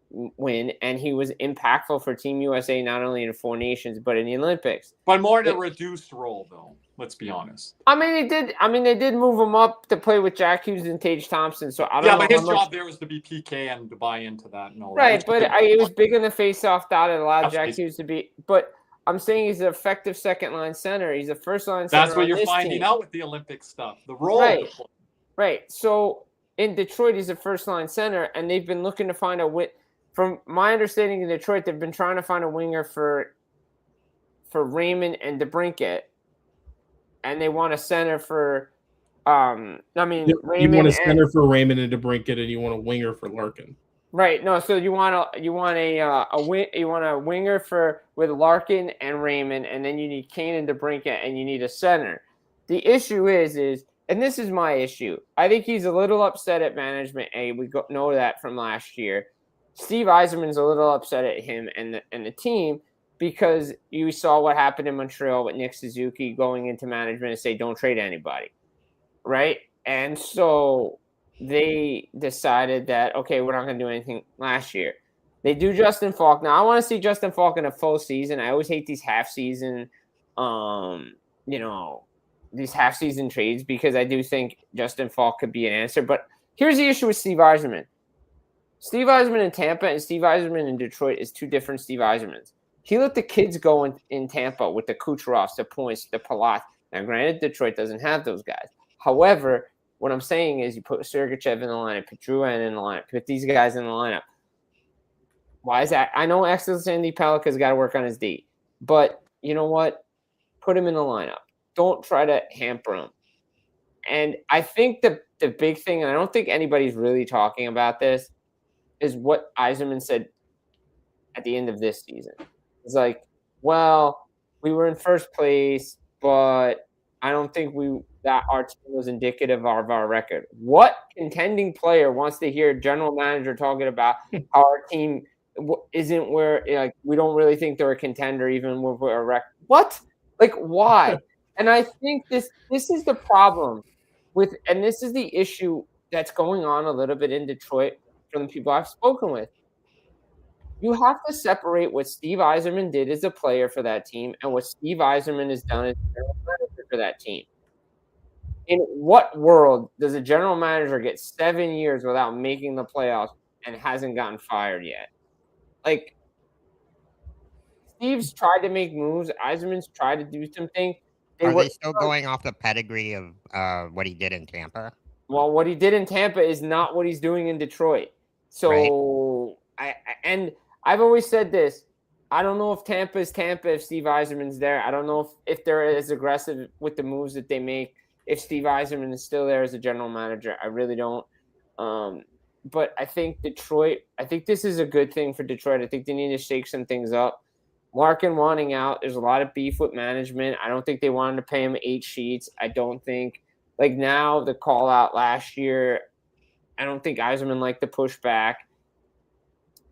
win, and he was impactful for Team USA not only in 4 nations but in the Olympics. But more in a reduced role, though. Let's be honest. I mean, they did move him up to play with Jack Hughes and Tage Thompson. So I don't know. Yeah, but his job there was to be PK and to buy into that. And all right, that. But it was big in the face-off dot. It allowed Jack Hughes to be. But I'm saying he's an effective second-line center. He's a first-line center. That's what you're finding out with the Olympic stuff. The role. Right. So in Detroit, he's a first-line center, and they've been looking to find a win. from my understanding in Detroit, they've been trying to find a winger for Raymond and DeBrincat, and they want a center for. Raymond. You want a center for Raymond and DeBrincat, and you want a winger for Larkin. Right. No. So you want a winger with Larkin and Raymond, and then you need Kane and DeBrincat, and you need a center. The issue is, and this is my issue. I think he's a little upset at management. We know that from last year. Steve Yzerman's a little upset at him and the team because you saw what happened in Montreal with Nick Suzuki going into management and say, don't trade anybody. Right. And so they decided that, okay, we're not going to do anything last year. They do Justin Falk. Now, I want to see Justin Falk in a full season. I always hate these half-season, these half-season trades because I do think Justin Falk could be an answer. But here's the issue with Steve Yzerman. Steve Yzerman in Tampa and Steve Yzerman in Detroit is two different Steve Yzermans. He let the kids go in Tampa with the Kucherovs, the Points, the Palat. Now, granted, Detroit doesn't have those guys. However, what I'm saying is you put Sergachev in the lineup, put Drouin in the lineup, put these guys in the lineup. Why is that? I know Sandy Pelika's got to work on his D. But you know what? Put him in the lineup. Don't try to hamper him. And I think the big thing, and I don't think anybody's really talking about this, is what Yzerman said at the end of this season. It's like, well, we were in first place, but I don't think that our team was indicative of our record. What contending player wants to hear a general manager talking about how our team isn't where, like, we don't really think they're a contender even with a record? What? Like, why? And I think this is the problem with, and this is the issue that's going on a little bit in Detroit from the people I've spoken with. You have to separate what Steve Yzerman did as a player for that team and what Steve Yzerman has done as a general manager for that team. In what world does a general manager get 7 years without making the playoffs and hasn't gotten fired yet? Like, Steve's tried to make moves. Yzerman's tried to do something. Are they still going off the pedigree of what he did in Tampa? Well, what he did in Tampa is not what he's doing in Detroit. So, right. I've always said this. I don't know if Tampa is Tampa if Steve Yzerman's there. I don't know if they're as aggressive with the moves that they make if Steve Yzerman is still there as a general manager. I really don't. But I think this is a good thing for Detroit. I think they need to shake some things up. Larkin wanting out, there's a lot of beef with management. I don't think they wanted to pay him 8 sheets. I don't think, like now, the call out last year, I don't think Yzerman liked the pushback.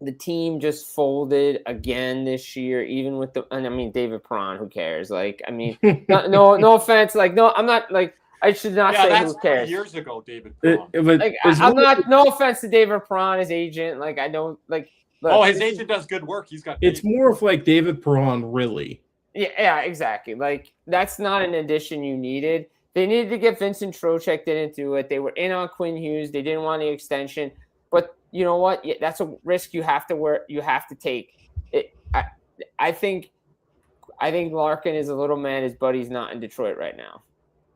The team just folded again this year, even with David Perron, who cares? Like, I mean, no offense. Like, no, I'm not, like, I should not say who cares. Years ago, David Perron. No offense to David Perron, his agent. Like, I don't, like, look, his agent does good work. He's got. It's more of like David Perron, really. Yeah, exactly. Like, that's not an addition you needed. They needed to get Vincent Trocheck, didn't do it. They were in on Quinn Hughes. They didn't want the extension. But you know what? That's a risk you have to take. I think Larkin is a little man. His buddy's not in Detroit right now.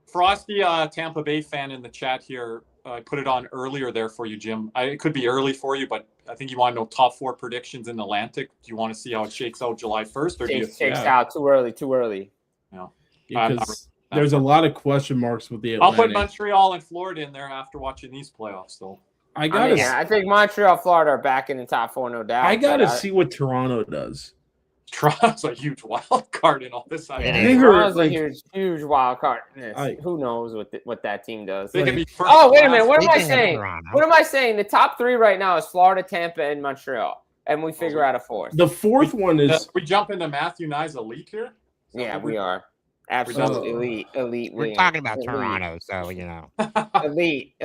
Frosty, Tampa Bay fan in the chat here, I put it on earlier there for you, Jim. It could be early for you, but I think you want to know top 4 predictions in the Atlantic. Do you want to see how it shakes out July 1st? Or Shakes out too early. No. Because there's a lot of question marks with the Atlantic. I'll put Montreal and Florida in there after watching these playoffs, though. I think Montreal, Florida are back in the top 4, no doubt. I got to see what Toronto does. Toronto's a huge wild card in all this. Toronto's a huge wild card. Who knows what that team does? They could be first. Oh, wait a minute. What am I saying? What am I saying? The top 3 right now is Florida, Tampa, and Montreal. And we figure out a 4th. The 4th one is... We jump into Matthew Nye's elite here? Yeah, we are. Absolutely elite. We're talking about Toronto, so you know. Elite.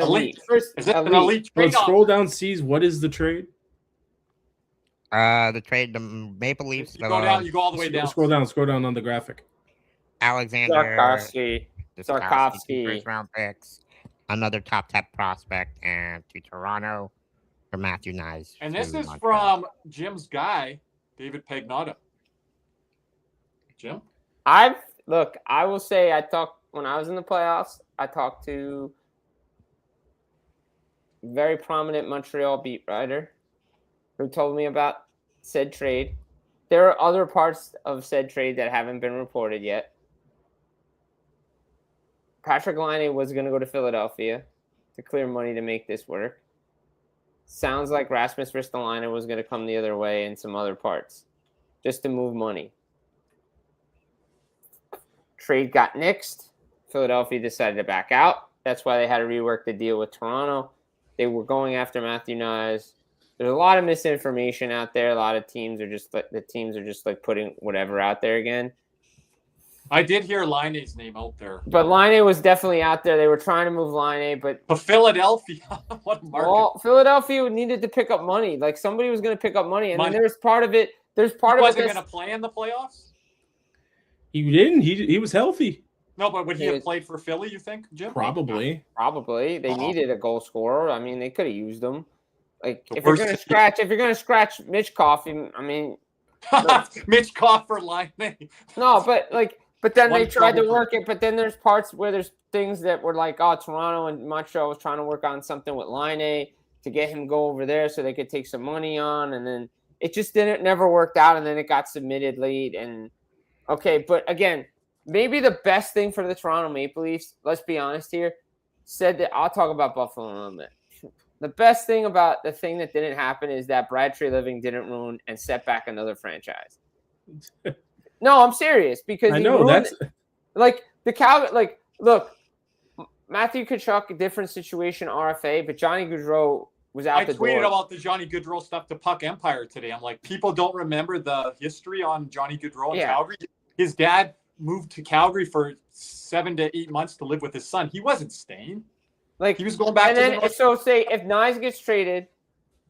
First, is it an elite trade? Let's scroll down. Sees what is the trade? The trade, the Maple Leafs. You go down. You go all the way down. Scroll down on the graphic. Alexander Sarkovsky, first round picks, another top prospect, and to Toronto for Matthew Nyes. And this is from Jim's guy, David Pagnotta. Jim. I will say when I was in the playoffs, I talked to a very prominent Montreal beat writer. who told me about said trade. There are other parts of said trade that haven't been reported yet. Patrick Laine was going to go to Philadelphia to clear money to make this work. Sounds like Rasmus Ristolainen was going to come the other way in some other parts just to move money. Trade got nixed. Philadelphia decided to back out. That's why they had to rework the deal with Toronto. They were going after Matthew Knies. There's a lot of misinformation out there. A lot of teams are just like putting whatever out there again. I did hear Laine's name out there. But Laine was definitely out there. They were trying to move Laine, but Philadelphia, what a market. Well, Philadelphia needed to pick up money. Like somebody was going to pick up money, and then there's part of it. There's part of it. Wasn't going to play in the playoffs. He didn't. He was healthy. No, but would he have played for Philly? You think, Jim? Probably. They needed a goal scorer. I mean, they could have used him. Like if you're gonna scratch Mitch Coffey, I mean, Mitch Coffey for Laine. No, but then they tried to work it. But then there's parts where there's things that were like, oh, Toronto and Montreal was trying to work on something with Laine to get him go over there so they could take some money on, and then it just never worked out, and then it got submitted late. And okay, but again, maybe the best thing for the Toronto Maple Leafs, let's be honest here, said that I'll talk about Buffalo in a little bit. The best thing about the thing that didn't happen is that Brad Treliving didn't ruin and set back another franchise. No, I'm serious because I know that's like the Cal. Like, look, Matthew Tkachuk, different situation, RFA, but Johnny Gaudreau was out the door. I tweeted about the Johnny Gaudreau stuff to Puck Empire today. I'm like, people don't remember the history on Johnny Gaudreau in Calgary. His dad moved to Calgary for 7 to 8 months to live with his son. He wasn't staying. Like he was going back. And then, so say if Knies gets traded,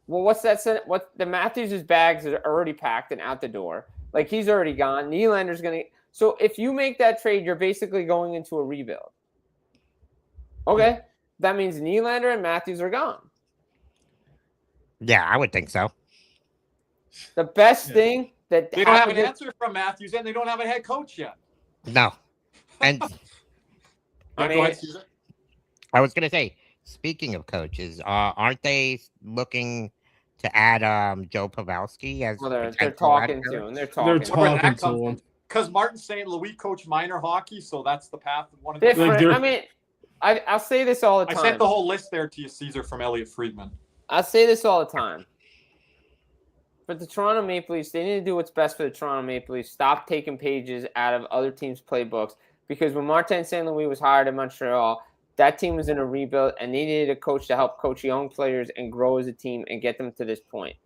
well, what's that? What the Matthews' bags are already packed and out the door. Like he's already gone. Nylander's gonna. So if you make that trade, you're basically going into a rebuild. Okay, that means Nylander and Matthews are gone. Yeah, I would think so. The best thing that they don't have an answer from Matthews, and they don't have a head coach yet. No, and I was gonna say, speaking of coaches, aren't they looking to add Joe Pavelski as? Well, they're talking to him. They're talking to him. Because Martin St. Louis coached minor hockey, so that's the path of one of different. I mean, I'll say this all the time. I sent the whole list there to you, Caesar, from Elliot Friedman. I say this all the time. But the Toronto Maple Leafs, they need to do what's best for the Toronto Maple Leafs. Stop taking pages out of other teams' playbooks. Because when Martin St. Louis was hired in Montreal, that team was in a rebuild, and they needed a coach to help coach young players and grow as a team and get them to this point.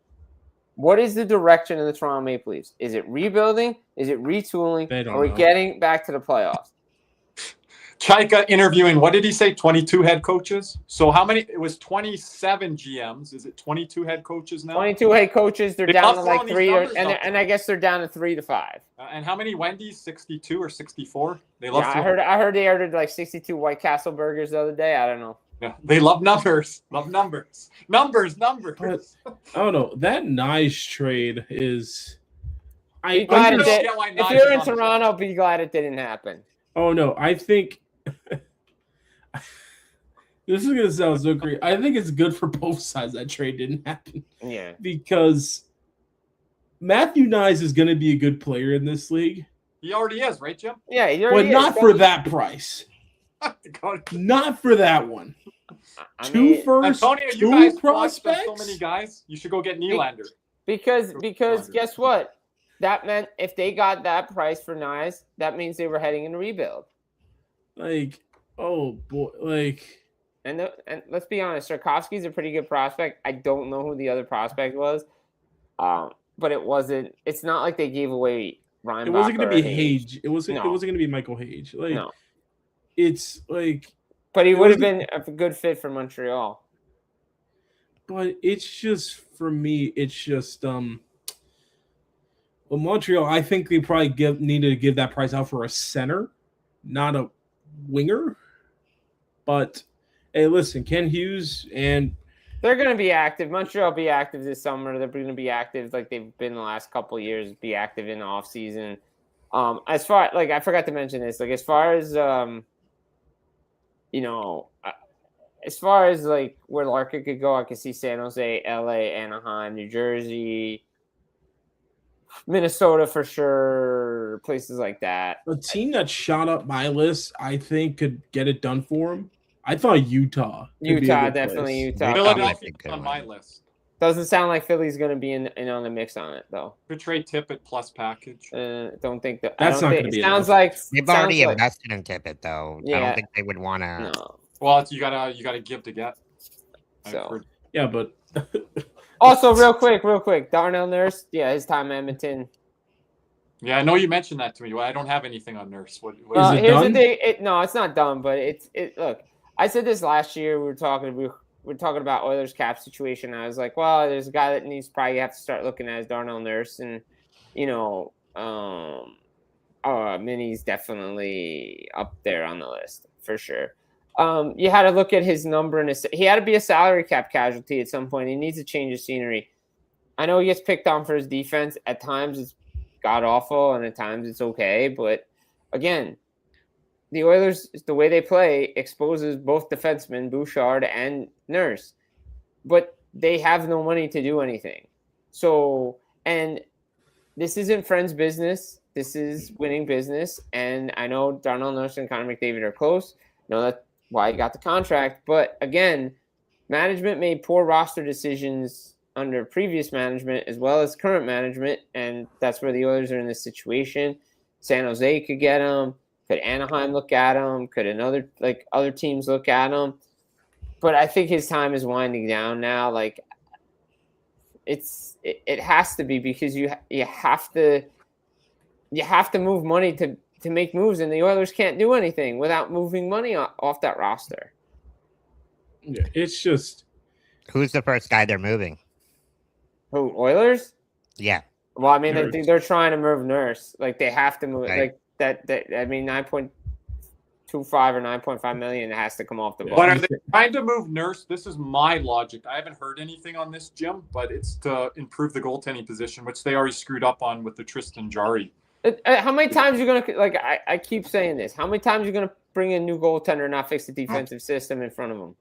What is the direction of the Toronto Maple Leafs? Is it rebuilding? Is it retooling? Are we getting back to the playoffs? Chaika interviewing, what did he say, 22 head coaches? So how many? It was 27 GMs. Is it 22 head coaches now? 22 head coaches. They're down to like 3, and I guess they're down to 3 to 5. And how many Wendy's? 62 or 64? They love. I heard they ordered like 62 White Castle burgers the other day. I don't know. Yeah, they love numbers. Numbers. But, oh no, that Knies trade is. If you're in Toronto, be glad it didn't happen. Oh no, I think. This is gonna sound so great. I think it's good for both sides that trade didn't happen. Yeah. Because Matthew Knies is gonna be a good player in this league. He already is, right, Jim? Yeah, he already is. But not for that price. Not for that one. Two first, Antonio, two you guys prospects. So many guys. You should go get Nylander. Because guess what? That meant if they got that price for Knies, that means they were heading in a rebuild. Like, oh boy, like, and let's be honest, Sarkovsky's a pretty good prospect. I don't know who the other prospect was, but it wasn't. It's not like they gave away Ryan. It wasn't going to be Hage. It wasn't going to be Michael Hage. Like, no. It's like, but he would have been a good fit for Montreal. But it's just for me. It's just well, Montreal. I think they probably needed to give that price out for a center, not a winger. But hey, listen, Ken Hughes and they're going to be active. Montreal will be active this summer. They're going to be active like they've been the last couple of years. Be active in the off season. As far like I forgot to mention this. Like as far as as far as like where Larkin could go, I could see San Jose, LA, Anaheim, New Jersey, Minnesota for sure, places like that. A team that shot up my list, I think, could get it done for him. I thought Utah. Could be a Utah, good definitely place. Utah. Philadelphia's good on one. my list. Doesn't sound like Philly's going to be in on the mix on it though. Could trade Tippett plus package. Don't think that. That's I don't not think, gonna be it sounds enough. like They've already sounds like- invested in Tippett, though. I Yeah. don't think they would want to. No. Well, you gotta give to get. I've So heard- Yeah, but also real quick, Darnell Nurse, yeah, his time in Edmonton. Yeah, I know you mentioned that to me. Well, I don't have anything on Nurse. What Is it Here's done? the thing. No, it's not done, but it. Look, I said this last year. We were talking about Oilers cap situation. I was like, well, there's a guy that needs probably have to start looking at is Darnell Nurse, and Minnie's definitely up there on the list for sure. You had to look at his number, and he had to be a salary cap casualty at some point. He needs to change his scenery. I know he gets picked on for his defense. At times it's god awful, and at times it's okay. But again, the Oilers, the way they play, exposes both defensemen, Bouchard and Nurse. But they have no money to do anything. So, and this isn't friends business. This is winning business. And I know Darnell Nurse and Connor McDavid are close. I know that's why he got the contract. But again, management made poor roster decisions under previous management as well as current management, and that's where the Oilers are in this situation. San Jose could get him. Could Anaheim look at him? Could other teams look at him? But I think his time is winding down now. Like it has to be, because you have to move money to make moves, and the Oilers can't do anything without moving money off that roster. yeah, it's just Who's the first guy they're moving? Who, Oilers? Yeah. Well, I mean, I Nurse. think they're trying to move Nurse. Like they have to move. Right. Like that. I mean, 9.25 or 9.5 million has to come off the Yeah. ball. But are they trying to move Nurse? This is my logic. I haven't heard anything on this, Jim, but it's to improve the goaltending position, which they already screwed up on with the Tristan Jarry. How many times are you gonna like? I keep saying this. How many times are you gonna bring in a new goaltender and not fix the defensive system in front of them?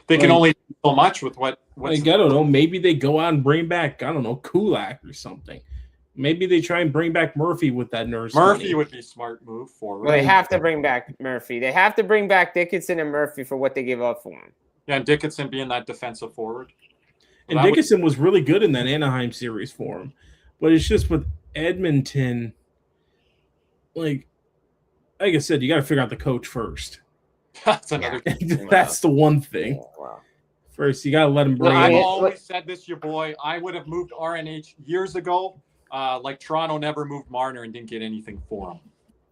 They can Like- only do so much with what's like, I don't know. Maybe they go out and bring back, I don't know, Kulak or something. Maybe they try and bring back Murphy with that Nurse. Murphy money. would be smart move forward. Well, they have to bring back Murphy. They have to bring back Dickinson and Murphy for what they give up for him. Yeah, and Dickinson being that defensive forward. And That would- Dickinson was really good in that Anaheim series for him. But it's just with Edmonton, like I said, you got to figure out the coach first. That's another. That's the one thing. Wow. First, you got to let him bring I've in. always said this, your boy. I would have moved RNH years ago. Like Toronto never moved Marner and didn't get anything for him.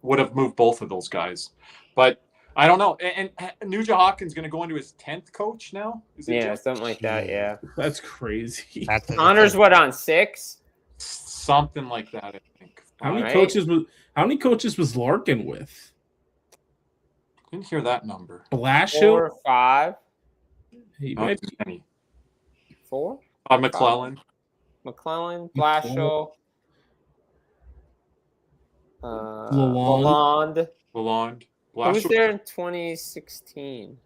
Would have moved both of those guys. But I don't know. And Nugent Hopkins going to go into his 10th coach now? Is it Yeah, just something like that. Yeah. That's crazy. That's Connor's what on 6? something like that, I think. How many Alright. coaches was Larkin with? Didn't hear that number. 4 Blashill? or 5? He Not might too many. 4? McClellan. McClellan, Blashill, Lalonde. Lalonde. Lalonde. Who was there in 2016?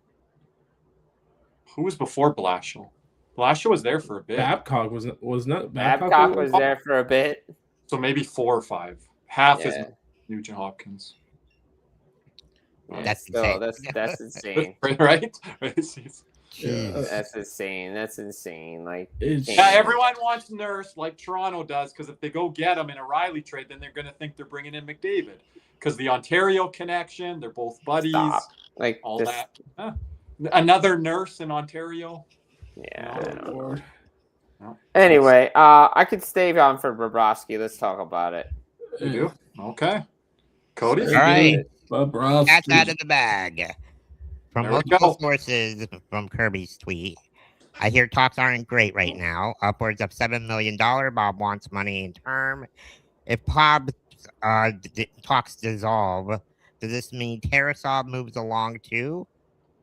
Who was before Blashill? Blashill was there for a bit. Babcock was not Babcock was there for a bit. So maybe 4 or 5. Half is Yeah. Nugent Hopkins. That's So insane. that's insane. Right? Yeah. That's insane. That's insane. Like, It's- Yeah, everyone wants Nurse like Toronto does, because if they go get him in a Riley trade, then they're going to think they're bringing in McDavid. Because the Ontario connection, they're both buddies, stop. Like, all just, that. Huh. Another Nurse in Ontario. yeah. Oh, I don't know. Lord. Anyway, I could stay on for Bobrovsky. Let's talk about it. You do? Okay. Cody? All right. Bobrovsky. Cat's out of the bag. From There we multiple go. sources from Kirby's tweet, I hear talks aren't great right now. Upwards of $7 million. Bob wants money in term. If Bob talks dissolve, does this mean Tarasov moves along too?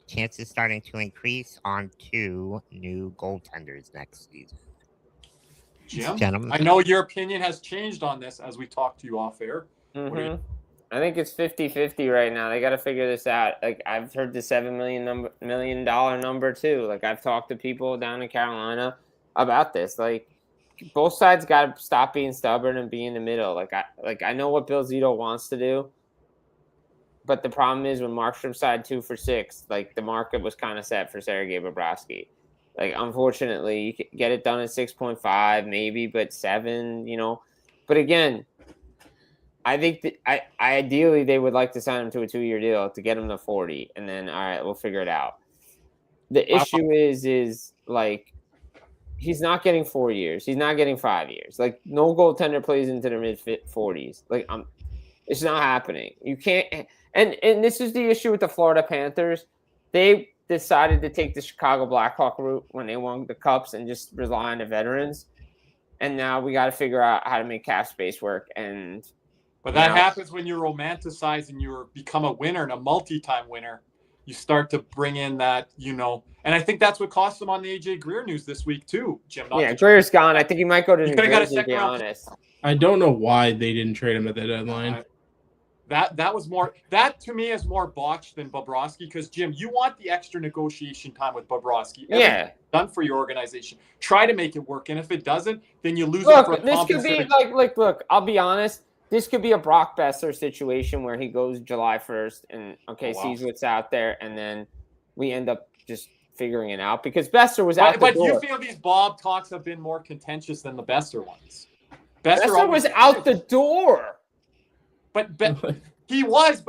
Chances starting to increase on 2 new goaltenders next season. Jim? Gentlemen. I know your opinion has changed on this as we talked to you off air. Mhm. I think it's 50-50 right now. They got to figure this out. Like, I've heard the $7 million number too. Like, I've talked to people down in Carolina about this. Like, both sides got to stop being stubborn and be in the middle. I know what Bill Zito wants to do, but the problem is when Markstrom signed 2 for $6, like, the market was kind of set for Sergei Bobrovsky. Like, unfortunately, you can get it done at 6.5, maybe, but 7, you know. But again, I think that ideally they would like to sign him to a 2-year deal to get him to 40, and then, all right, we'll figure it out. The issue is like, he's not getting 4 years. He's not getting 5 years. Like, no goaltender plays into their mid-40s. Like, it's not happening. You can't – and this is the issue with the Florida Panthers. They decided to take the Chicago Blackhawk route when they won the Cups and just rely on the veterans. And now we got to figure out how to make cap space work. But that happens when you romanticize and you become a winner and a multi-time winner. You start to bring in that, you know, and I think that's what cost them on the AJ Greer news this week too, Jim. Greer's gone. I think he might go to New Jersey, to be honest. I don't know why they didn't trade him at the deadline. That was more, that to me is more botched than Bobrovsky, because Jim, you want the extra negotiation time with Bobrovsky. Yeah. Done for your organization. Try to make it work, and if it doesn't, then you lose. Look, this could be look, I'll be honest. This could be a Brock Besser situation where he goes July 1st and sees what's out there, and then we end up just figuring it out because Besser was out the door. But you feel these Bob talks have been more contentious than the Besser ones. Besser was out the door. But he wanted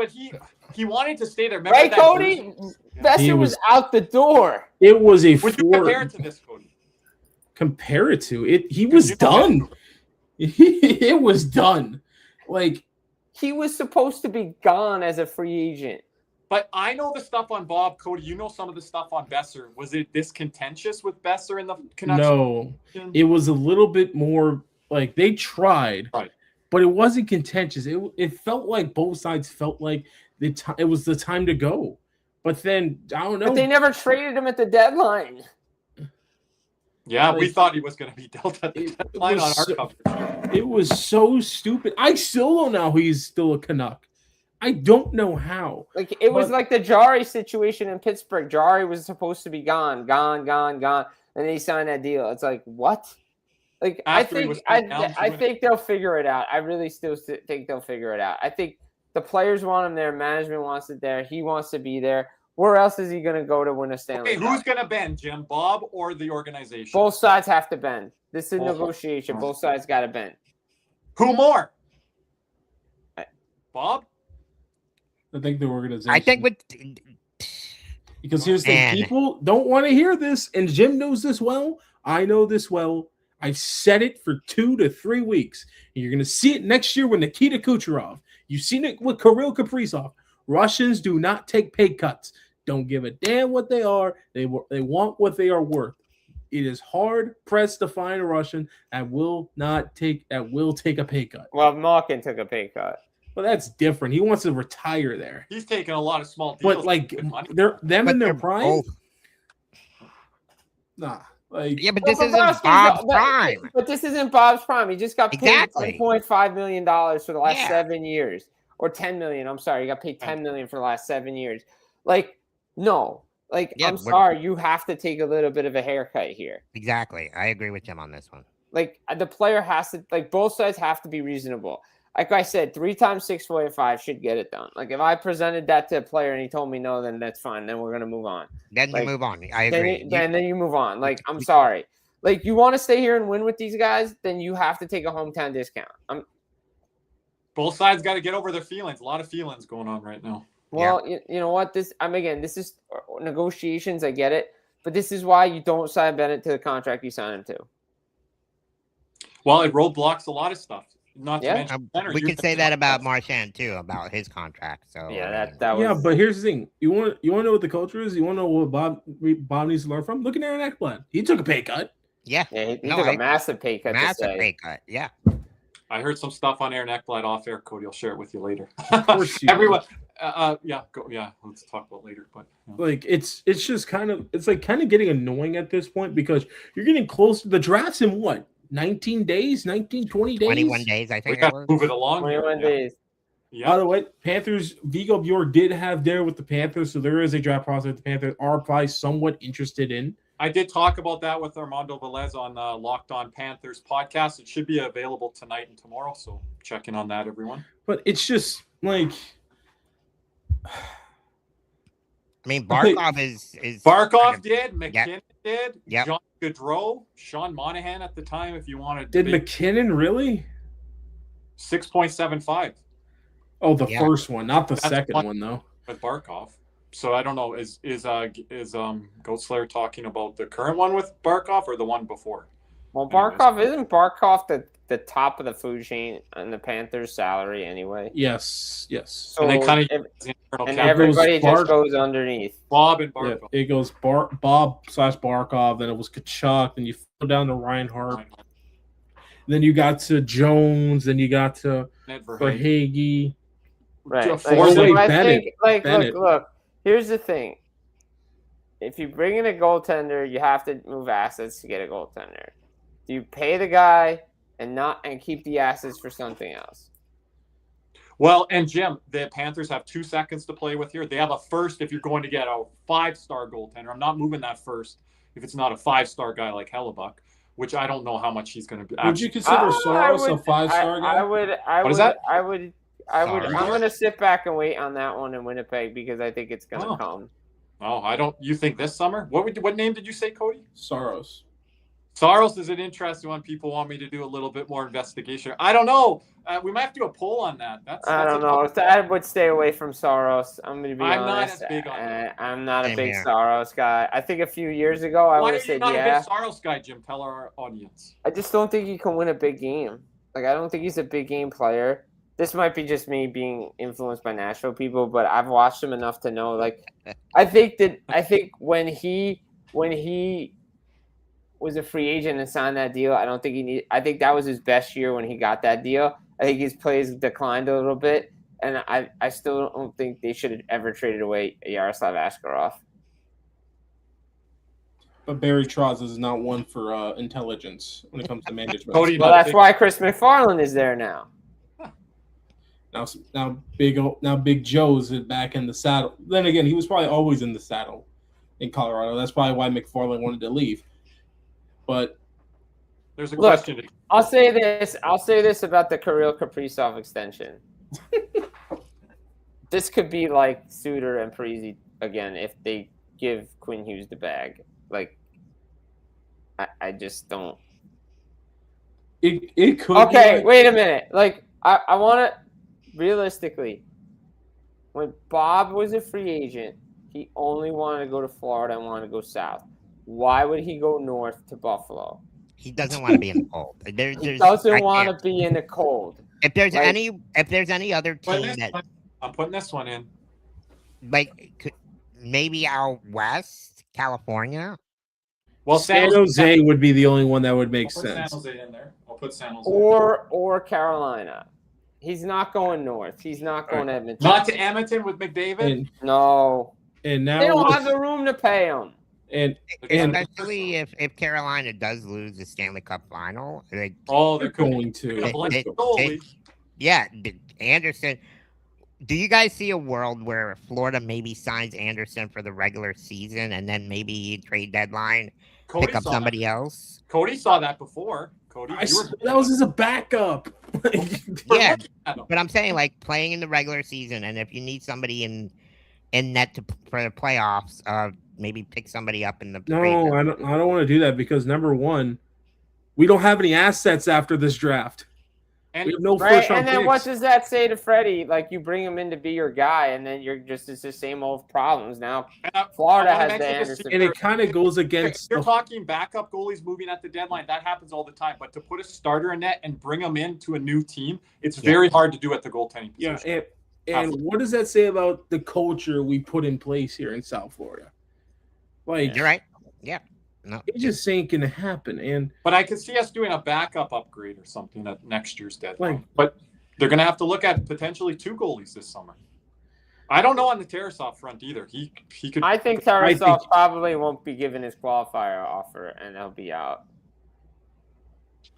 to stay there. Remember right, Cody? Besser was out the door. It was a Would you compare it to this, Cody? Compare it to it. He was done. It was done. Like, he was supposed to be gone as a free agent. But I know the stuff on Bob, Cody. You know some of the stuff on Besser. Was it this contentious with Besser and the Canucks? No, it was a little bit more like they tried, right, but it wasn't contentious. It felt like both sides felt like it was the time to go. But then I don't know. But they never traded him at the deadline. Yeah, we thought he was going to be dealt at the deadline on our coverage. It was so stupid. I still don't know how he's still a Canuck. I don't know how. Like, it was like the Jari situation in Pittsburgh. Jari was supposed to be gone, and they signed that deal. It's like, what? Like, I think they'll figure it out. I really still think they'll figure it out. I think the players want him there. Management wants it there. He wants to be there. Where else is he going to go to win a Stanley Cup? Who's going to bend, Jim? Bob or the organization? Both sides have to bend. This is negotiation. Both sides got to bend. Who more? Bob? I think the organization. I think because here's the thing. People don't want to hear this, and Jim knows this well. I know this well. I've said it for 2 to 3 weeks. And you're going to see it next year with Nikita Kucherov. You've seen it with Kirill Kaprizov. Russians do not take pay cuts. Don't give a damn what they are. They want what they are worth. It is hard pressed to find a Russian that will take a pay cut. Well, Malkin took a pay cut. Well, that's different. He wants to retire there. He's taking a lot of small deals. But like them in their prime. Nah. Like, yeah, but this isn't Bob's prime. But this isn't Bob's prime. He just got paid $10.5 million for the last 7 years. Or $10 million. I'm sorry. He got paid $10 million for the last 7 years. Like, no. Like, I'm sorry. You have to take a little bit of a haircut here. Exactly. I agree with Jim on this one. Like, the player has to, like, both sides have to be reasonable. Like I said, 3 times 6.5 should get it done. Like, if I presented that to a player and he told me no, then that's fine. Then we're going to move on. Then you move on. I agree. Then you move on. Like, I'm sorry. Like, you want to stay here and win with these guys, then you have to take a hometown discount. Both sides got to get over their feelings. A lot of feelings going on right now. Well, you know what? This is negotiations. I get it. But this is why you don't sign Bennett to the contract you sign him to. Well, it roadblocks a lot of stuff. Not to mention we can say that about Marchand too, about his contract. So yeah, that was. Yeah, but here's the thing: you want to know what the culture is. You want to know what Bob needs to learn from. Look at Aaron Ekblad. He took a pay cut. Yeah, he took a massive pay cut. Massive pay cut. Yeah. I heard some stuff on Aaron Ekblad off air, Cody. I'll share it with you later. Of course, everyone. Let's talk about it later. But like, it's just kind of getting annoying at this point because you're getting close to the drafts in what? 19 days, 20 days? 21 days, I think. We got to move it along. 21 days. Yeah. By the way, Panthers, Vigo Bjork did have there with the Panthers, so there is a draft process the Panthers are probably somewhat interested in. I did talk about that with Armando Velez on Locked On Panthers podcast. It should be available tonight and tomorrow, so check in on that, everyone. But it's just like... I mean, Barkov is Barkov did, McKinnon did, Yep. John Gaudreau, Sean Monahan at the time, if you wanted. Did McKinnon really? 6.75 Oh, the Yeah. first one, not the That's second fun. one, though. with Barkov. So I don't know. Is Goat Slayer talking about the current one with Barkov or the one before? Well, Barkov isn't Barkov the top of the food chain on the Panthers' salary anyway. Yes. So And they kind of and everybody It goes just goes underneath. Bob and Yeah, Barkov. it goes Bob/Barkov, then it was Kachuk, then you go down to Reinhardt, then you got to Jones, then you got to Ned Verhaeghe. Verhaeghe. Right. Joe Like, Forley, so I Bennett, think, like, Bennett. look. Here's the thing. If you bring in a goaltender, you have to move assets to get a goaltender. Do you pay the guy and keep the assets for something else? Well, and Jim, the Panthers have 2 seconds to play with here. They have a first if you're going to get a 5-star goaltender. I'm not moving that first if it's not a 5-star guy like Hellebuck, which I don't know how much he's going to be. Would you consider Soros a 5-star guy? What is that? I'm going to sit back and wait on that one in Winnipeg because I think it's going to come. Oh, I don't. You think this summer? What name did you say, Cody? Soros. Saros is an interesting one. People want me to do a little bit more investigation. I don't know. We might have to do a poll on that. I don't know. I would stay away from Soros. I'm going to be I'm honest. not as big on that. I'm not a Same big here. Soros guy. I think a few years ago I Why would are have you said not a yeah. big Saros guy, Jim? Tell our audience. I just don't think he can win a big game. Like, I don't think he's a big game player. This might be just me being influenced by Nashville people, but I've watched him enough to know. Like, I think when he was a free agent and signed that deal, I think that was his best year when he got that deal. I think his plays declined a little bit, and I still don't think they should have ever traded away Yaroslav Askarov. But Barry Trotz is not one for intelligence when it comes to management. Cody, Well, that's why Chris McFarland is there now. Now Big Joe's back in the saddle. Then again, he was probably always in the saddle in Colorado. That's probably why McFarland wanted to leave. But there's a Look, question. I'll say this about the Kirill Kaprizov extension. This could be like Suter and Parisi again if they give Quinn Hughes the bag. Like, I just don't. it could. Okay, wait a minute. Like, I want to realistically. When Bob was a free agent, he only wanted to go to Florida and wanted to go south. Why would he go north to Buffalo? He doesn't want to be in the cold. He doesn't want to be in the cold. If there's Like- any other team that I'm putting this one in. maybe out west, California. Well, San Jose would be the only one that would make I'll put sense. San Jose in there. I'll put San Jose. Or Carolina. He's not going north. He's not going to Edmonton. Not to Edmonton with McDavid. No. And now They don't have the room to pay him. and Especially if Carolina does lose the Stanley Cup final. They're they're going to. a blank it- goalie. Anderson. Do you guys see a world where Florida maybe signs Anderson for the regular season and then maybe trade deadline Cody pick up saw somebody that. else? Cody saw that before. Cody, That was as a backup. Yeah, but I'm saying like playing in the regular season, and if you need somebody in net for the playoffs, maybe pick somebody up in the No, I don't want to do that because number one, we don't have any assets after this draft. And We have no Right? first round And then picks. what does that say to Freddie? Like, you bring him in to be your guy, and then it's the same old problems. Now, Florida I wanna has the mention this Anderson. And it kind of goes If against you're the talking backup goalies moving at the deadline, that happens all the time. But to put a starter in net and bring them into a new team, it's very hard to do at the goaltending position. and what does that say about the culture we put in place here in South Florida? Like, You're right. Yeah. No. it just ain't gonna happen. And But I could see us doing a backup upgrade or something at next year's deadline. Like- But they're going to have to look at potentially 2 goalies this summer. I don't know on the Tarasov front either. He could. I think Tarasov probably won't be given his qualifier offer, and he'll be out.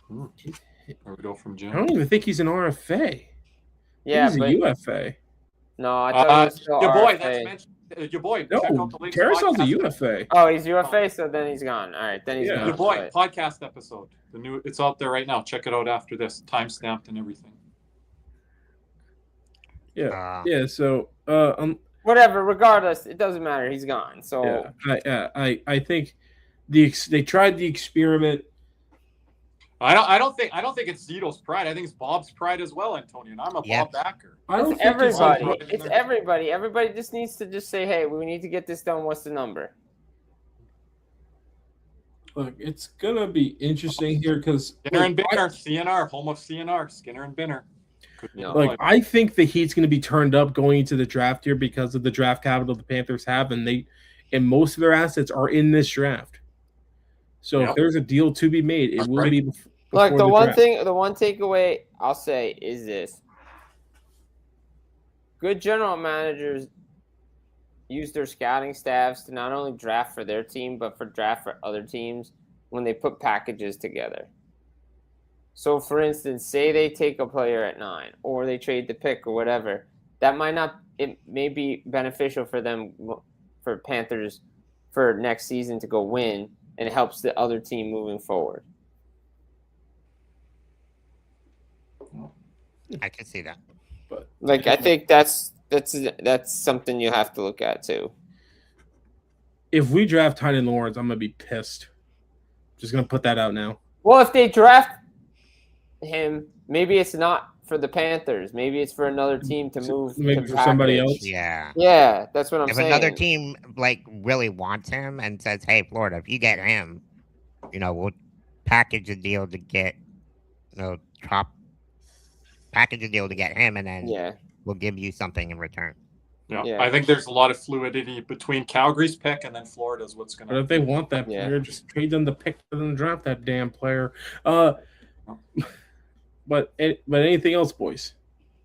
Where we go from I Jim. don't even think he's an RFA. Yeah, He's a but UFA. no, I thought he was still your boy, RFA. that's mentioned. Your boy, check No, out the latest Carousel's a podcast. UFA. Oh, he's UFA, so then he's gone. All right, then he's Yeah. gone. Your boy, But- podcast episode. It's out there right now. Check it out after this, time-stamped and everything. Yeah. Yeah. So, whatever. Regardless, it doesn't matter. He's gone. So yeah, I think they tried the experiment. I don't think it's Zito's pride. I think it's Bob's pride as well, Antonio. And I'm a Yeah. Bob backer. I don't it's think everybody. Zito- It's everybody. Everybody just needs to just say, "Hey, we need to get this done. What's the number?" Look, it's gonna be interesting here because Skinner and Binner, CNR, home of CNR, Skinner and Binner. Like, I think the Heat's going to be turned up going into the draft here because of the draft capital the Panthers have, and most of their assets are in this draft. So if there's a deal to be made, it will be before Look, the the one draft. thing, the one takeaway I'll say is this: good general managers use their scouting staffs to not only draft for their team, but for draft for other teams when they put packages together. So, for instance, say they take a player at 9 or they trade the pick or whatever. It may be beneficial for them, for Panthers, for next season to go win, and it helps the other team moving forward. I can see that. But Like, I think that's something you have to look at too. if we draft Tynan Lawrence, I'm gonna be pissed. Just gonna put that out now. Well, if they draft him, maybe it's not for the Panthers. Maybe it's for another team to move. Maybe to for somebody package. else. Yeah. Yeah, that's what I'm If saying. another team like really wants him and says, "Hey, Florida, if you get him, we'll package a deal to get, package a deal to get him, and then we'll give you something in return." Yeah. I think there's a lot of fluidity between Calgary's pick and then Florida's what's going to. But if they want that player, just trade them the pick for them to draft that damn player. But anything else, boys?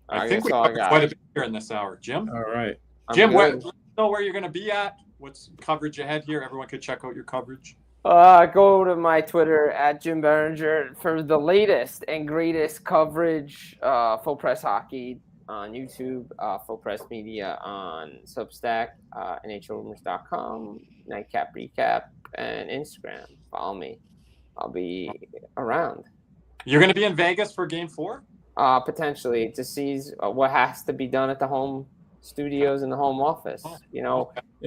I think we covered quite a bit here in this hour, Jim. All right, Jim. Let us know where you're going to be at. What's coverage ahead here? Everyone could check out your coverage. Go to my Twitter at Jim Berenger for the latest and greatest coverage. Full Press Hockey on YouTube, Full Press Media on Substack, NHLrumors.com, Nightcap Recap, and Instagram. Follow me. I'll be around. You're going to be in Vegas for Game 4? Potentially, to see what has to be done at the home studios and the home office.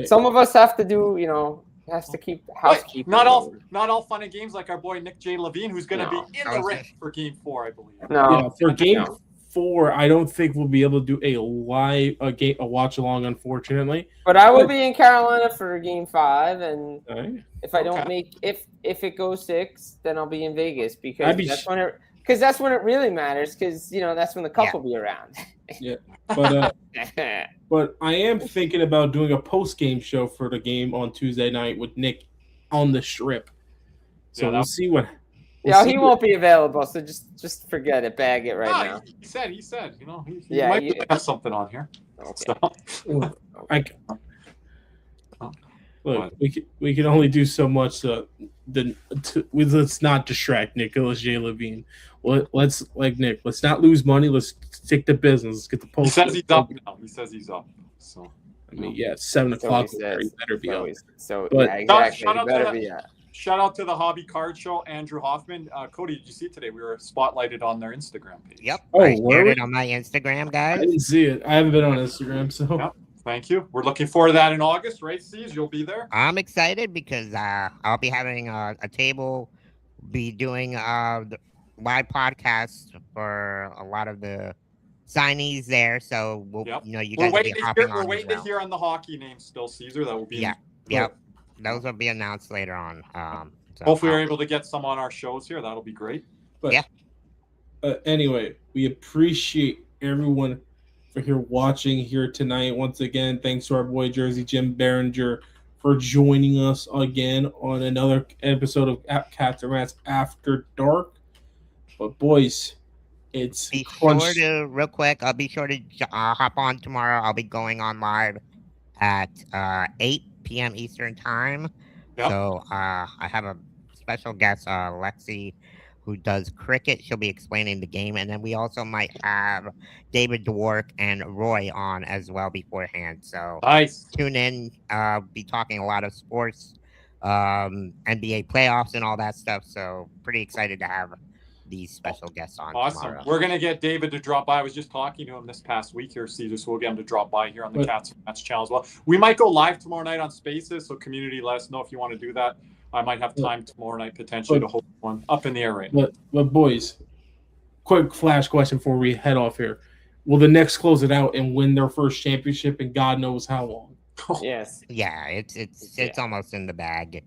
Some of us have to do, has to keep housekeeping. Not all fun and games like our boy Nick J. Levine, who's going to be in the ring for Game 4, I believe. No, for Game 4, I don't think we'll be able to do a watch along, unfortunately. But I will be in Carolina for Game 5, and if I don't if it goes 6, then I'll be in Vegas because that's when it really matters. Because that's when the cup will be around. Yeah, but I am thinking about doing a post-game show for the game on Tuesday night with Nick on the Strip. So we'll see what. He won't be available, so just forget it. Bag it now. He said, he might have something on here. Okay. Look, we can only do so much. Let's not distract Nicholas J. Levine. Let's not lose money. Let's stick to business. Let's get the post. He says he's up now. He says he's up. So it's 7 o'clock. He better be up. Exactly. Shout out to the Hobby Card Show, Andrew Hoffman. Cody, did you see it today? We were spotlighted on their Instagram page. Yep. I shared it on my Instagram, guys. I didn't see it. I haven't been on Instagram, so. Yep. Thank you. We're looking forward to that in August, right, Steve? You'll be there? I'm excited because I'll be having a table, be doing the live podcast for a lot of the signees there. So you guys will be hopping on. We're waiting to hear on the hockey name still, Caesar. That will be. Yep. Those will be announced later on. Hopefully, we're able to get some on our shows here. That'll be great. But anyway, we appreciate everyone for watching here tonight. Once again, thanks to our boy Jersey Jim Berenger for joining us again on another episode of Cats and Rats After Dark. But boys, it's real quick. I'll be sure to hop on tomorrow. I'll be going on live at 8 p.m. Eastern time. Yep. So I have a special guest, Lexi who does cricket. She'll be explaining the game. And then we also might have David Dwork and Roy on as well beforehand. So Nice. tune in. Be talking a lot of sports, NBA playoffs and all that stuff. So pretty excited to have these special guests on tomorrow. We're going to get David to drop by. I was just talking to him this past week here, Caesar, so we'll get him to drop by here on the Cats and Rats channel as well. We might go live tomorrow night on Spaces, so community, let us know if you want to do that. I might have time tomorrow night potentially to hold one up in the air right now. But boys, quick flash question before we head off here. Will the Knicks close it out and win their first championship in God knows how long? Yes. Yeah, it's almost in the bag.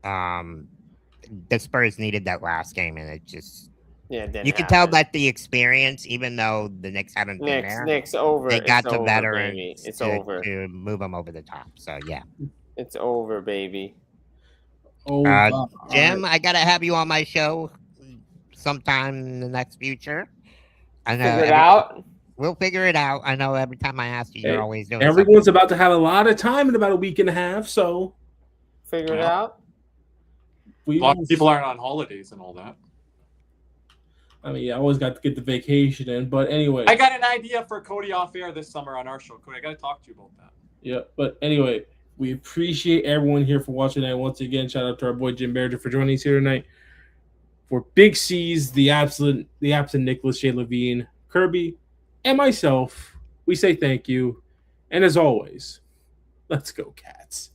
The Spurs needed that last game, and it just you can tell that the experience, even though the Knicks haven't been there, Knicks over. They got it's the over, veterans It's to, over. to move them over the top. So yeah, it's over, baby. Oh, Jim, I gotta have you on my show sometime in the next future. I know. Figure it out. We'll figure it out. I know every time I ask you, you're always doing everyone's something. about to have a lot of time in about a week and a half, so figure it out. A lot of people aren't on holidays and all that. I mean, I always got to get the vacation in, but anyway. I got an idea for Cody off air this summer on our show. Cody, I got to talk to you about that. Yeah, but anyway, we appreciate everyone here for watching tonight. Once again, shout out to our boy Jim Berger for joining us here tonight. For Big C's, the absent Nicholas J. Levine, Kirby, and myself, we say thank you. And as always, let's go, Cats.